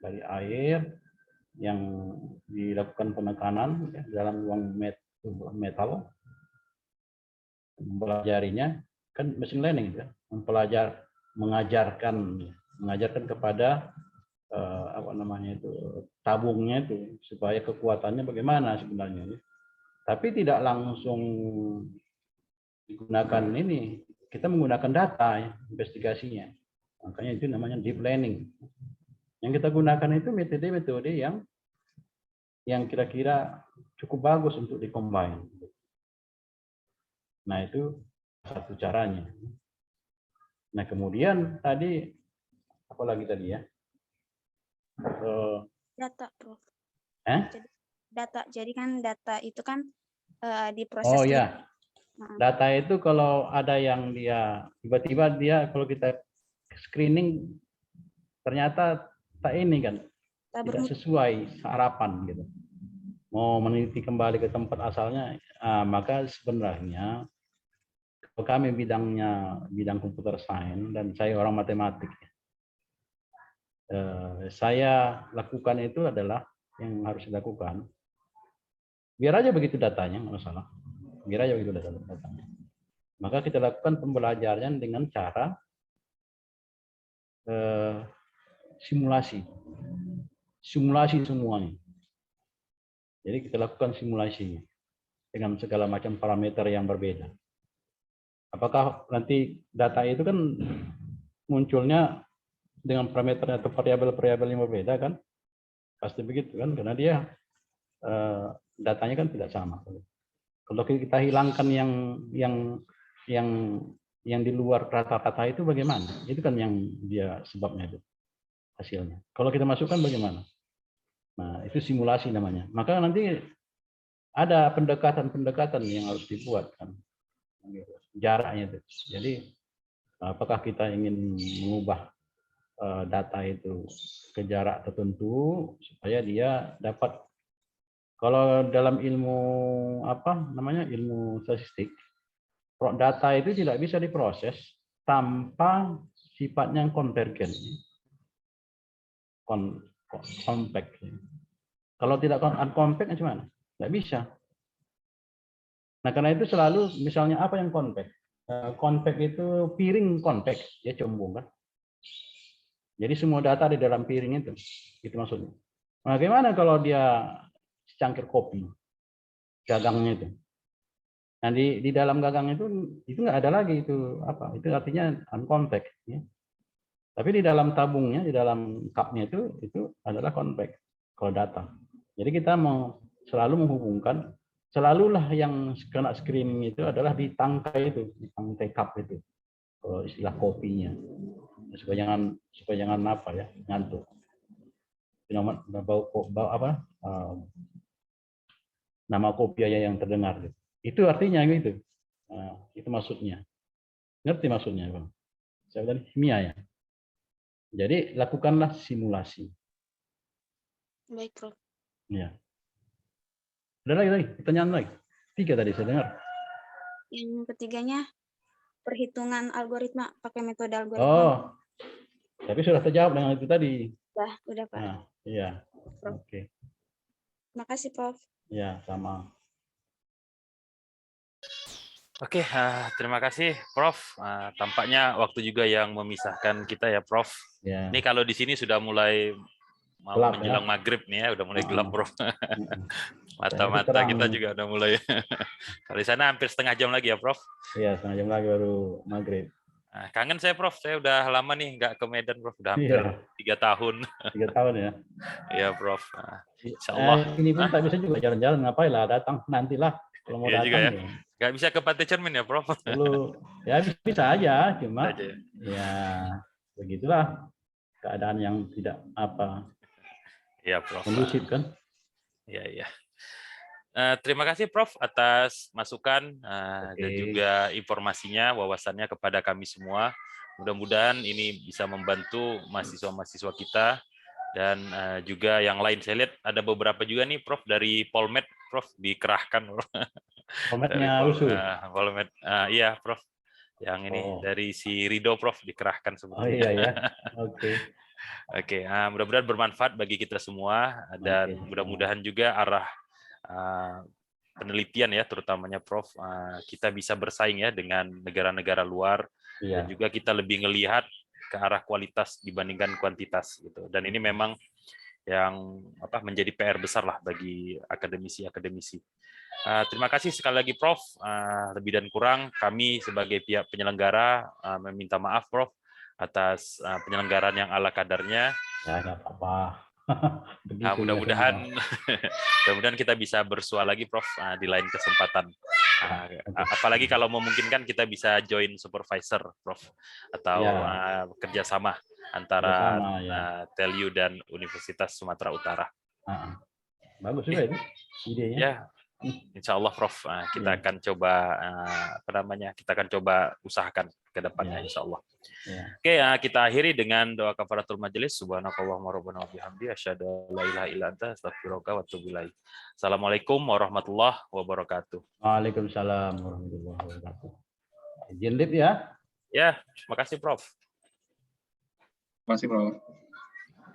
Dari air yang dilakukan penekanan ya, dalam ruang metal, mempelajarinya kan machine learning ya, mengajarkan kepada apa namanya itu tabungnya itu supaya kekuatannya bagaimana sebenarnya ya. Tapi tidak langsung digunakan ini, kita menggunakan data ya, investigasinya, makanya itu namanya deep learning. Yang kita gunakan itu metode-metode yang kira-kira cukup bagus untuk di-combine. Nah, itu satu caranya. Nah, kemudian tadi, apa lagi tadi ya? Data, Prof. Data. Jadi kan data itu kan diproses. Oh ya, data itu kalau ada yang dia, tiba-tiba dia, kalau kita screening, ternyata tak ini kan, tidak sesuai harapan gitu. Mau meneliti kembali ke tempat asalnya, maka sebenarnya kalau kami bidang computer science dan saya orang matematik, saya lakukan itu adalah yang harus dilakukan. Biar aja begitu datanya, nggak masalah. Biar aja begitu datanya. Maka kita lakukan pembelajaran dengan cara simulasi semuanya. Jadi kita lakukan simulasi dengan segala macam parameter yang berbeda. Apakah nanti data itu kan munculnya dengan parameter atau variabel-variabel yang berbeda kan? Pasti begitu kan? Karena dia datanya kan tidak sama. Kalau kita hilangkan yang di luar rata-rata itu bagaimana? Itu kan yang dia sebabnya itu hasilnya. Kalau kita masukkan bagaimana? Nah, itu simulasi namanya. Maka nanti ada pendekatan-pendekatan yang harus dibuat kan. Jaraknya itu. Jadi apakah kita ingin mengubah data itu ke jarak tertentu supaya dia dapat, kalau dalam ilmu ilmu statistik, data itu tidak bisa diproses tanpa sifatnya konvergen. Compact. Kalau tidak uncompact, gimana? Nggak bisa. Nah, karena itu selalu, misalnya apa yang compact? Compact itu piring compact, ya cembung kan? Jadi semua data di dalam piring itu maksudnya. Nah, bagaimana kalau dia secangkir kopi, gagangnya itu? Nah, di dalam gagang itu nggak ada lagi itu apa? Itu artinya uncompact. Ya. Tapi di dalam tabungnya, di dalam cupnya itu adalah compact kalau data. Jadi kita mau selalu menghubungkan, selalulah yang kena screening itu adalah di tangkai itu, di tangkai cup itu, kalau istilah kopinya. Supaya jangan apa ya, ngantuk. Nama kopi yang terdengar gitu. Itu artinya gitu. Nah, itu maksudnya. Ngerti maksudnya, Bang? saya tadi kimia ya. Jadi lakukanlah simulasi. Baik, Prof. Ya. Ada lagi, pertanyaan lagi. 3 tadi saya dengar. Yang ketiganya perhitungan algoritma, pakai metode algoritma. Oh, tapi sudah terjawab dengan itu tadi. Udah Pak. Nah, iya. Prof. Oke. Makasih, Prof. Ya, sama. Oke, terima kasih Prof. Tampaknya waktu juga yang memisahkan kita ya Prof. Ya. Ini kalau di sini sudah mulai mau Gelap, menjelang ya. maghrib nih ya, udah mulai gelap Prof. Mata-mata terang. kita juga udah mulai. Kalau di sana hampir setengah jam lagi ya Prof. Iya, setengah jam lagi baru maghrib. Nah, kangen saya Prof, saya udah lama nih nggak ke Medan Prof, udah hampir 3 tahun. 3 tahun ya. Iya Prof. Insya Allah. Ini pun tak bisa juga jalan-jalan, ngapain lah, datang nantilah kalau mau Iya datang. juga ya. Ya. Nggak bisa ke Pantai Cermin ya Prof. Perlu ya bisa aja, cuma Aja ya. ya begitulah keadaan yang tidak Iya Prof. kondusif kan. Iya iya. Terima kasih Prof atas masukan dan juga informasinya, wawasannya kepada kami semua. Mudah-mudahan ini bisa membantu mahasiswa-mahasiswa kita dan juga yang lain. Saya lihat ada beberapa juga nih Prof dari Polmed, Prof dikerahkan. Polmednya usul. Polmed, iya Prof. Yang ini dari si Rido Prof dikerahkan sebetulnya. Oh iya ya. Oke. Oke, mudah-mudahan bermanfaat bagi kita semua dan mudah-mudahan juga arah penelitian ya, terutamanya Prof, kita bisa bersaing ya dengan negara-negara luar dan juga kita lebih ngelihat ke arah kualitas dibandingkan kuantitas gitu. Dan ini memang yang menjadi PR besar lah bagi akademisi-akademisi. Terima kasih sekali lagi Prof. Lebih dan kurang kami sebagai pihak penyelenggara meminta maaf Prof atas penyelenggaraan yang ala kadarnya. Ya nggak apa-apa. Mudah-mudahan kita bisa bersua lagi Prof di lain kesempatan. Apalagi kalau memungkinkan kita bisa join supervisor Prof atau kerjasama antara TELU dan Universitas Sumatera Utara. Bagus juga itu idenya. Ya, Insya Allah Prof kita akan coba kita akan coba usahakan ke depannya Insya Allah. Oke, kita akhiri dengan doa kafaratul majelis. Subhanakallahumma rabbana wa bihamdi asyhadu an la ilaha illa anta astaghfiruka wa atubu ilaik. Assalamualaikum warahmatullahi wabarakatuh. Waalaikumsalam warahmatullahi wabarakatuh. Izin lift ya. Ya, terima kasih Prof. Terima kasih Prof.